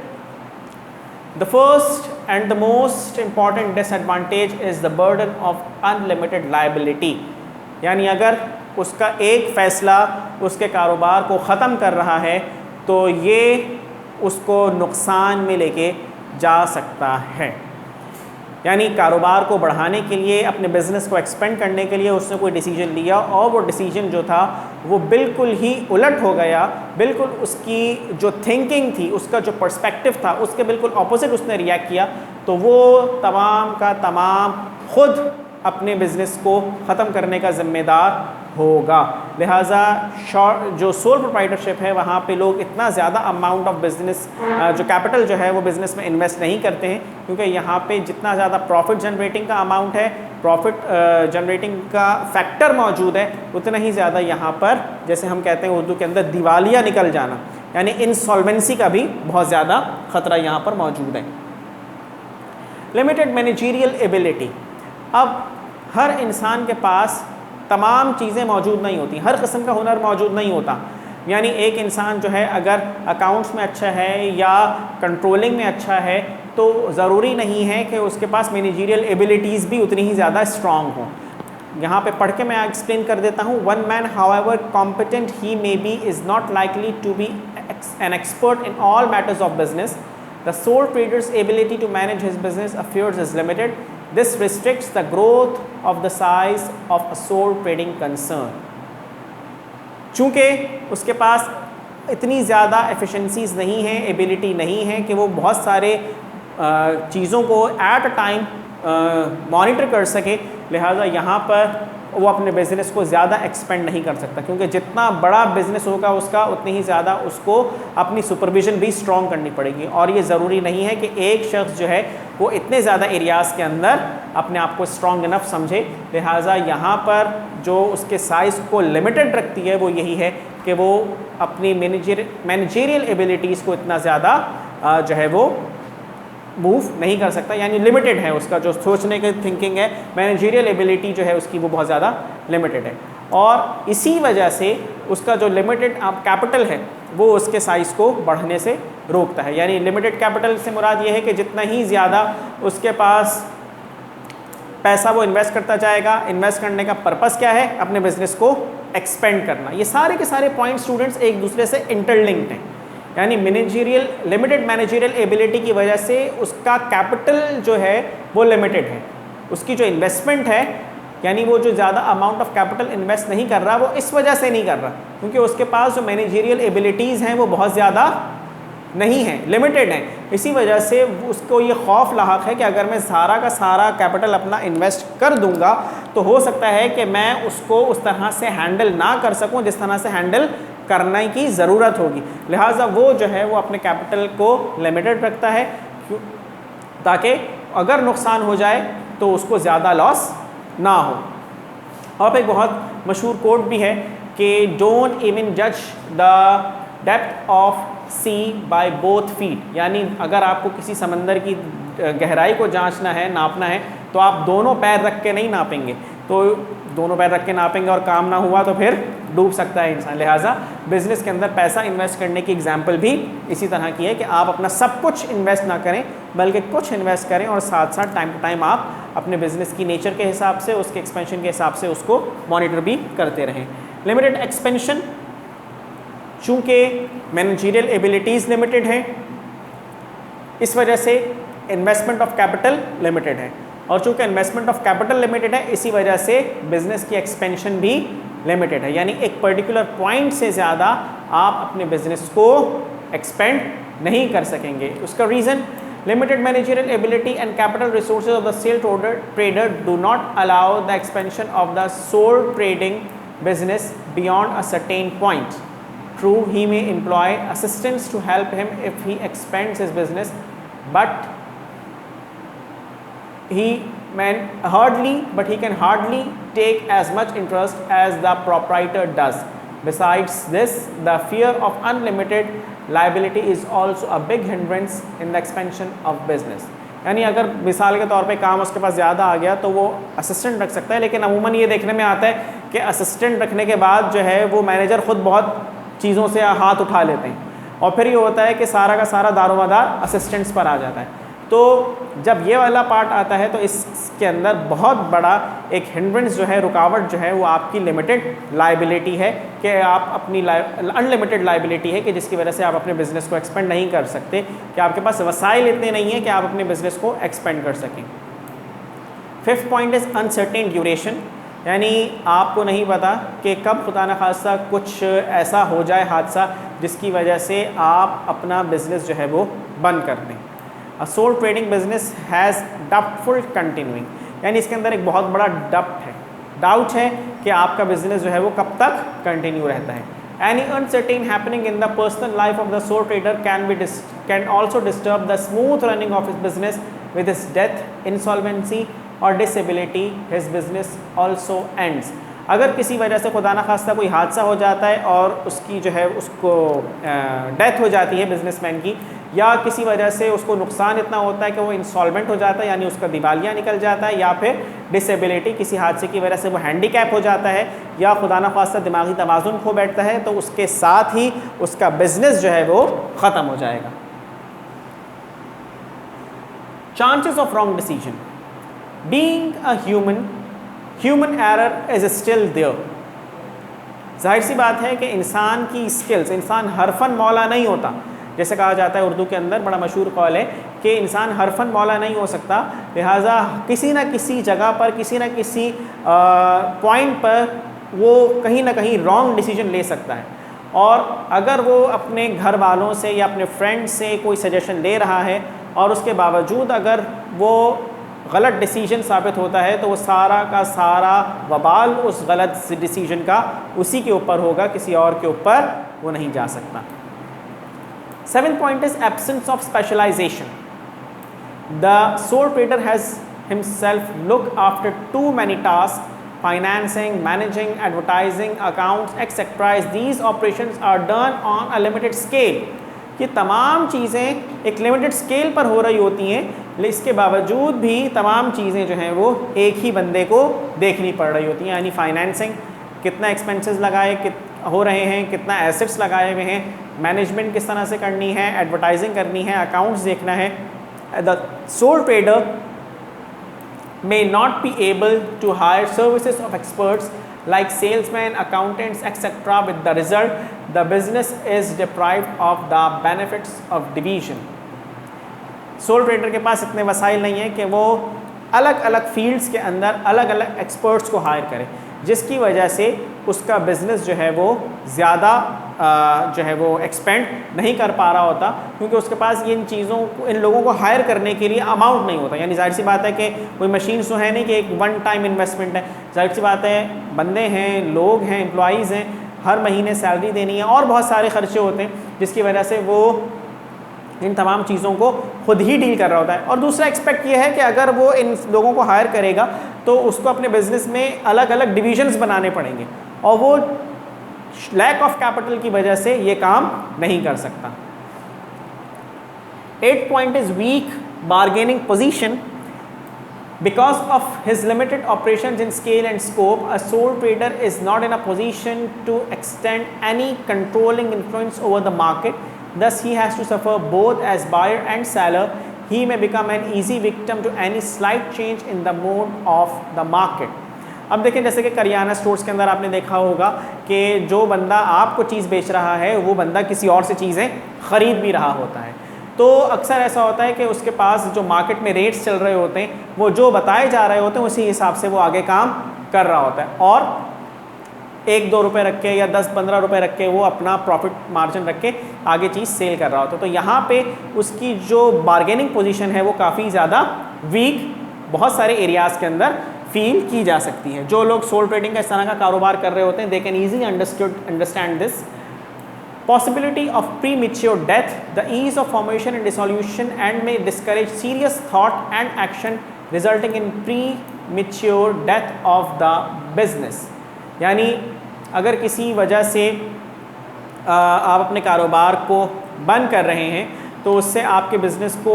The first and the most important disadvantage is the burden of unlimited liability। यानी अगर उसका एक फ़ैसला उसके कारोबार को ख़त्म कर रहा है तो ये उसको नुकसान में लेके जा सकता है। यानी कारोबार को बढ़ाने के लिए, अपने बिज़नेस को एक्सपेंड करने के लिए उसने कोई डिसीजन लिया और वो डिसीजन जो था वो बिल्कुल ही उलट हो गया, बिल्कुल उसकी जो थिंकिंग थी, उसका जो पर्सपेक्टिव था उसके बिल्कुल ऑपोजिट उसने रिएक्ट किया, तो वो तमाम का तमाम खुद अपने बिज़नेस को ख़त्म करने का ज़िम्मेदार होगा। लिहाजा जो सोल प्रोप्राइटरशिप है वहाँ पे लोग इतना ज़्यादा अमाउंट ऑफ बिज़नेस जो कैपिटल जो है वो बिज़नेस में इन्वेस्ट नहीं करते हैं, क्योंकि यहाँ पे जितना ज़्यादा प्रॉफिट जनरेटिंग का अमाउंट है, प्रॉफिट जनरेटिंग का फैक्टर मौजूद है, उतना ही ज़्यादा यहाँ पर, जैसे हम कहते हैं उर्दू के अंदर, दिवालिया निकल जाना, यानी इंसॉल्वेंसी का भी बहुत ज़्यादा ख़तरा यहाँ पर मौजूद है। Limited managerial ability. अब हर इंसान के पास तमाम चीज़ें मौजूद नहीं होती, हर किस्म का हुनर मौजूद नहीं होता। यानी एक इंसान जो है अगर अकाउंट्स में अच्छा है या कंट्रोलिंग में अच्छा है तो ज़रूरी नहीं है कि उसके पास मैनेजरियल एबिलिटीज़ भी उतनी ही ज़्यादा स्ट्रॉन्ग हों। यहाँ पे पढ़ के मैं एक्सप्लेन कर देता हूँ। One man however competent he may be is not likely to be an expert in all matters of business. The sole trader's ability to manage his business affairs is limited. This restricts the growth of the size of a sole trading concern। चूँकि उसके पास इतनी ज़्यादा एफिशिएंसीज़ नहीं हैं, एबिलिटी नहीं है कि वो बहुत सारे चीज़ों को एट अ टाइम मॉनिटर कर सके, लिहाजा यहाँ पर वो अपने बिज़नेस को ज़्यादा एक्सपेंड नहीं कर सकता, क्योंकि जितना बड़ा बिज़नेस होगा उसका उतनी ही ज़्यादा उसको अपनी सुपरविज़न भी स्ट्रॉन्ग करनी पड़ेगी। और ये ज़रूरी नहीं है कि एक शख्स जो है वो इतने ज़्यादा एरियाज़ के अंदर अपने आप को स्ट्रॉन्ग इनफ समझे। लिहाजा यहाँ पर जो उसके साइज़ को लिमिटेड रखती है वो यही है कि वो अपनी मैनेजरियल एबिलिटीज़ को इतना ज़्यादा जो है वो मूव नहीं कर सकता, यानी लिमिटेड है उसका जो सोचने की थिंकिंग है, मैनेजरियल एबिलिटी जो है उसकी वो बहुत ज़्यादा लिमिटेड है। और इसी वजह से उसका जो लिमिटेड कैपिटल है वो उसके साइज़ को बढ़ने से रोकता है। यानी लिमिटेड कैपिटल से मुराद ये है कि जितना ही ज़्यादा उसके पास पैसा वो इन्वेस्ट करता जाएगा, इन्वेस्ट करने का पर्पस क्या है, अपने बिजनेस को एक्सपेंड करना। ये सारे के सारे पॉइंट स्टूडेंट्स एक दूसरे से इंटरलिंक्ड हैं, यानी लिमिटेड मैनेजरियल एबिलिटी की वजह से उसका कैपिटल जो है वो लिमिटेड है, उसकी जो इन्वेस्टमेंट है यानी वो जो ज़्यादा अमाउंट ऑफ कैपिटल इन्वेस्ट नहीं कर रहा वो इस वजह से नहीं कर रहा क्योंकि उसके पास जो मैनेजरियल एबिलिटीज़ हैं वो बहुत ज़्यादा नहीं है, लिमिटेड है। इसी वजह से उसको ये खौफ लाहक है कि अगर मैं सारा का सारा कैपिटल अपना इन्वेस्ट कर दूंगा तो हो सकता है कि मैं उसको उस तरह से हैंडल ना कर सकूं जिस तरह से हैंडल करने की ज़रूरत होगी। लिहाजा वो जो है वो अपने कैपिटल को लिमिटेड रखता है ताकि अगर नुकसान हो जाए तो उसको ज़्यादा लॉस ना हो। और एक बहुत मशहूर कोट भी है कि डोंट इवन जज the depth of sea by both feet, यानी अगर आपको किसी समंदर की गहराई को जांचना है, नापना है तो आप दोनों पैर रख के नहीं नापेंगे, तो दोनों पैर रख के नापेंगे और काम ना हुआ तो फिर डूब सकता है इंसान। लिहाजा बिज़नेस के अंदर पैसा इन्वेस्ट करने की एग्जांपल भी इसी तरह की है कि आप अपना सब कुछ इन्वेस्ट ना करें बल्कि कुछ इन्वेस्ट करें और साथ साथ टाइम टू टाइम आप अपने बिज़नेस की नेचर के हिसाब से, उसके एक्सपेंशन के हिसाब से उसको मॉनिटर भी करते रहें। लिमिटेड एक्सपेंशन, चूँकि मैनेजरियल एबिलिटीज़ लिमिटेड हैं इस वजह से इन्वेस्टमेंट ऑफ कैपिटल लिमिटेड है, और चूँकि इन्वेस्टमेंट ऑफ कैपिटल लिमिटेड है इसी वजह से बिज़नेस की एक्सपेंशन भी लिमिटेड है, यानी एक पर्टिकुलर पॉइंट से ज़्यादा आप अपने बिज़नेस को एक्सपेंड नहीं कर सकेंगे। उसका reason, limited managerial ability and capital resources of the sole trader do not allow the expansion of the sole trading business beyond a certain point. True, he may employ assistants to help him if he expands his business, but he can hardly take as much interest as the proprietor does. Besides this, the fear of unlimited liability is also a big hindrance in the expansion of business. यानी अगर मिसाल के तौर पे काम उसके पास ज़्यादा आ गया तो वो असिस्टेंट रख सकता है, लेकिन अमूमन ये देखने में आता है कि असिस्टेंट रखने के बाद जो है वो मैनेजर ख़ुद बहुत चीज़ों से हाथ उठा लेते हैं और फिर ये होता है कि सारा का सारा दारोमदार असिस्टेंट्स पर आ जाता है। तो जब ये वाला पार्ट आता है तो इसके अंदर बहुत बड़ा एक हिंड्रेंस जो है, रुकावट जो है वो आपकी लिमिटेड लायबिलिटी है कि आप अपनी अनलिमिटेड लायबिलिटी है कि जिसकी वजह से आप अपने बिज़नेस को एक्सपेंड नहीं कर सकते, कि आपके पास वसाइल इतने नहीं हैं कि आप अपने बिज़नेस को एक्सपेंड कर सकें। Fifth point is uncertain duration, यानी आपको नहीं पता कि कब खुदा न खास्ता कुछ ऐसा हो जाए हादसा जिसकी वजह से आप अपना बिज़नेस जो है वो बंद कर दें। A sole trading business has doubtful continuing, यानी इसके अंदर एक बहुत बड़ा डाउट है कि आपका बिजनेस जो है वो कब तक कंटिन्यू रहता है। Any uncertain happening in the personal life of the sole trader can also disturb the smooth running of his business with his death, insolvency और disability, his business also ends. अगर किसी वजह से खुदा न खास्ता कोई हादसा हो जाता है और उसकी जो है उसको डेथ हो जाती है बिजनेसमैन की, या किसी वजह से उसको नुकसान इतना होता है कि वो इंसॉल्वेंट हो जाता है यानी उसका दिवालिया निकल जाता है, या फिर डिसेबिलिटी किसी हादसे की वजह से वो हैंडीकैप हो जाता है, या खुदा न खास्ता दिमागी तवाज़ुन खो बैठता है, तो उसके साथ ही उसका बिजनेस जो है वो ख़त्म हो जाएगा। Chances of wrong decision, being a human error is still there. जाहिर सी बात है कि इंसान की स्किल्स, इंसान हरफन मौला नहीं होता, जैसे कहा जाता है उर्दू के अंदर बड़ा मशहूर कौल है कि इंसान हरफन मौला नहीं हो सकता, लिहाजा किसी न किसी जगह पर, किसी न किसी पॉइंट पर वो कहीं ना कहीं रॉन्ग डिसीजन ले सकता है। और अगर वो अपने घर वालों से या अपने फ्रेंड से कोई सजेशन ले रहा है और उसके बावजूद अगर वो गलत डिसीजन साबित होता है तो वो सारा का सारा वबाल उस गलत डिसीजन का उसी के ऊपर होगा, किसी और के ऊपर वो नहीं जा सकता। 7th point is absence of specialization. The sole trader has himself look after too many tasks: financing, managing, advertising, accounts, etc. These operations are done on a limited scale. ये तमाम चीज़ें एक लिमिटेड स्केल पर हो रही होती हैं, लेकिन इसके बावजूद भी तमाम चीज़ें जो हैं वो एक ही बंदे को देखनी पड़ रही होती हैं। यानी फाइनेंसिंग, कितना एक्सपेंसेस लगाए हो रहे हैं, कितना एसेट्स लगाए हुए हैं, मैनेजमेंट किस तरह से करनी है, एडवर्टाइजिंग करनी है, अकाउंट्स देखना है। The sole trader may not be able to hire services of experts like salesmen, accountants, etc. With the result, the business is deprived of the benefits of division. Soul trader के पास इतने वसाइल नहीं है कि वो अलग अलग फील्ड्स के अंदर अलग अलग एक्सपर्ट्स को हायर करे, जिसकी वजह से उसका बिज़नेस जो है वो ज़्यादा जो है वो एक्सपेंड नहीं कर पा रहा होता, क्योंकि उसके पास इन लोगों को हायर करने के लिए अमाउंट नहीं होता। यानी जाहिर सी बात है कि कोई मशीन तो है नहीं कि एक वन टाइम इन्वेस्टमेंट है, जाहिर सी बात है बंदे हैं, लोग हैं, एम्प्लॉइज़ हैं, हर महीने सैलरी देनी है और बहुत सारे खर्चे होते हैं, जिसकी वजह से वो इन तमाम चीज़ों को खुद ही डील कर रहा होता है। और दूसरा एक्सपेक्ट ये है कि अगर वो इन लोगों को हायर करेगा तो उसको अपने बिजनेस में अलग अलग डिविजन्स बनाने पड़ेंगे और वो लैक ऑफ कैपिटल की वजह से ये काम नहीं कर सकता। 8th point is weak bargaining position. Because of his limited operations in scale and scope, a sole trader is not in a position to extend any controlling influence over the market. Thus, he has to suffer both as buyer and seller. He may become an easy victim to any slight change in the mode of the market. अब देखें, जैसे कि करियाना स्टोर्स के अंदर आपने देखा होगा कि जो बंदा आपको चीज़ बेच रहा है वो बंदा किसी और से चीज़ें ख़रीद भी रहा होता है, तो अक्सर ऐसा होता है कि उसके पास जो मार्केट में रेट्स चल रहे होते हैं वो जो बताए जा रहे होते हैं उसी हिसाब से वो आगे काम कर रहा होता है और 1-2 रुपये रख के या 10-15 रुपये रख के वो अपना प्रॉफिट मार्जिन रख के आगे चीज़ सेल कर रहा होता है। तो यहाँ पे उसकी जो बार्गेनिंग पोजीशन है वो काफ़ी ज़्यादा वीक बहुत सारे एरियाज़ के अंदर फील की जा सकती है। जो लोग सोल ट्रेडिंग का इस तरह का कारोबार कर रहे होते हैं, they can easily understand this. Possibility of premature death, the ease of formation and dissolution, and may discourage serious thought and action, resulting in premature death of the business. यानी अगर किसी वजह से आप अपने कारोबार को बंद कर रहे हैं तो उससे आपके बिज़नेस को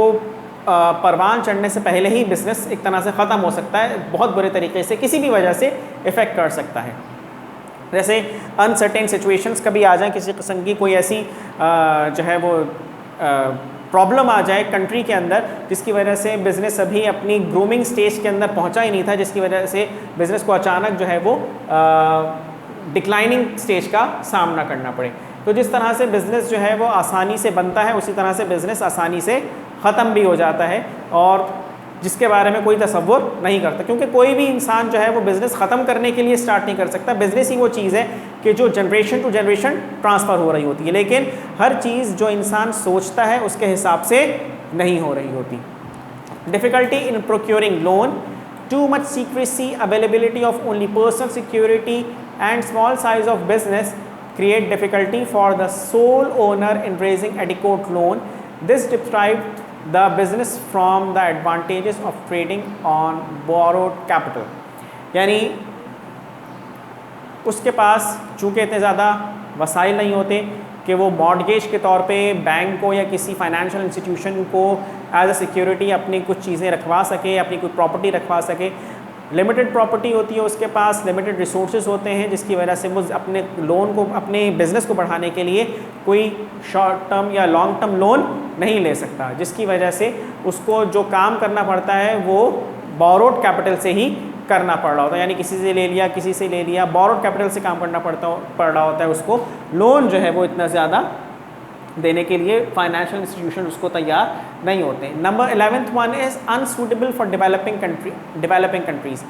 परवान चढ़ने से पहले ही बिज़नेस एक तरह से ख़त्म हो सकता है, बहुत बुरे तरीके से किसी भी वजह से इफ़ेक्ट कर सकता है। जैसे अनसर्टेन सिचुएशंस कभी आ जाए, किसी किस्म की कोई ऐसी जो है वो प्रॉब्लम आ जाए कंट्री के अंदर जिसकी वजह से बिज़नेस अभी अपनी ग्रूमिंग स्टेज के अंदर पहुंचा ही नहीं था, जिसकी वजह से बिज़नेस को अचानक जो है वो डिक्लाइनिंग स्टेज का सामना करना पड़े। तो जिस तरह से बिज़नेस जो है वो आसानी से बनता है उसी तरह से बिज़नेस आसानी से ख़त्म भी हो जाता है, और जिसके बारे में कोई तसव्वुर नहीं करता, क्योंकि कोई भी इंसान जो है वो बिज़नेस ख़त्म करने के लिए स्टार्ट नहीं कर सकता। बिज़नेस ही वो चीज़ है कि जो जनरेशन टू जनरेशन ट्रांसफ़र हो रही होती है, लेकिन हर चीज़ जो इंसान सोचता है उसके हिसाब से नहीं हो रही होती। Difficulty in procuring loan, too much secrecy, availability of only personal security and small size of business create difficulty for the sole owner in raising adequate loan. This deprived the business from the advantages of trading on borrowed capital. यानी उसके पास चूँकि इतने ज़्यादा वसाइल नहीं होते कि वो मॉर्गेज के तौर पे बैंक को या किसी फाइनेंशियल इंस्टीट्यूशन को एज अ सिक्योरिटी अपनी कुछ चीज़ें रखवा सके, अपनी कोई प्रॉपर्टी रखवा सके। लिमिटेड प्रॉपर्टी होती है उसके पास, लिमिटेड रिसोर्सेज होते हैं, जिसकी वजह से वो अपने लोन को, अपने बिज़नेस को बढ़ाने के लिए कोई शॉर्ट टर्म या लॉन्ग टर्म लोन नहीं ले सकता, जिसकी वजह से उसको जो काम करना पड़ता है वो बोरोड कैपिटल से ही करना पड़ रहा होता है। यानी किसी से ले लिया, किसी से ले लिया, बोरोड कैपिटल से काम करना पड़ रहा होता है उसको। लोन जो है वो इतना ज़्यादा देने के लिए फाइनेंशियल इंस्टीट्यूशन उसको तैयार नहीं होते। Number 11th one is unsuitable for developing countries.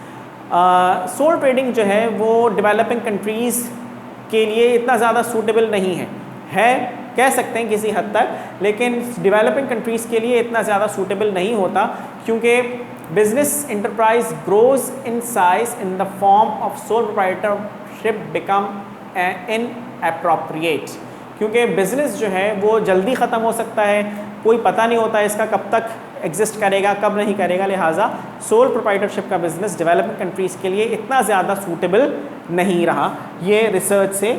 Sole trading जो है वो डेवलपिंग कंट्रीज़ के लिए इतना ज़्यादा सूटेबल नहीं है कह सकते हैं किसी हद तक, लेकिन डेवलपिंग कंट्रीज़ के लिए इतना ज़्यादा सूटेबल नहीं होता, क्योंकि business enterprise grows in size in the form of sole proprietorship become inappropriate, क्योंकि बिज़नेस जो है वो जल्दी ख़त्म हो सकता है, कोई पता नहीं होता है इसका कब तक एग्जिस्ट करेगा कब नहीं करेगा, लिहाजा सोल प्रोप्राइटरशिप का बिज़नेस डेवलपिंग कंट्रीज़ के लिए इतना ज़्यादा सूटेबल नहीं रहा। ये रिसर्च से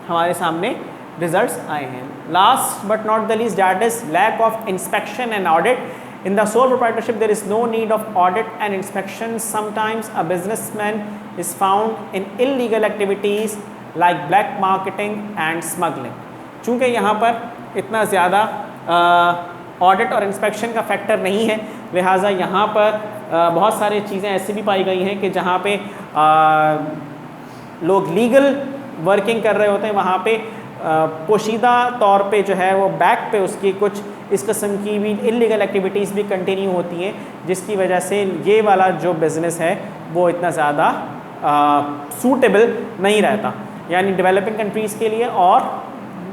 हमारे सामने रिजल्ट्स आए हैं। Last but not the least, that is lack of inspection and audit. In the sole proprietorship, there is no need of audit and inspection. Sometimes a businessman is found in illegal activities like black marketing and smuggling. चूँकि यहाँ पर इतना ज़्यादा ऑडिट और इंस्पेक्शन का फैक्टर नहीं है, लिहाजा यहाँ पर बहुत सारी चीज़ें ऐसी भी पाई गई हैं कि जहाँ पे लोग लीगल वर्किंग कर रहे होते हैं, वहाँ पे पोशीदा तौर पे जो है वो बैक पे उसकी कुछ इस किस्म की भी इलीगल एक्टिविटीज़ भी कंटिन्यू होती हैं, जिसकी वजह से ये वाला जो बिज़नेस है वो इतना ज़्यादा सूटेबल नहीं रहता, यानी डेवलपिंग कंट्रीज़ के लिए। और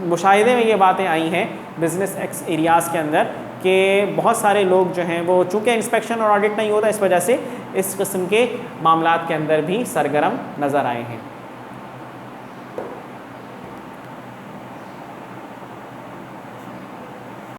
मुशाहिदे में ये बातें आई हैं बिज़नेस एक्स एरियाज़ के अंदर कि बहुत सारे लोग जो हैं वो चूँकि इंस्पेक्शन और ऑडिट नहीं होता, इस वजह से इस किस्म के मामलात के अंदर भी सरगर्म नज़र आए हैं।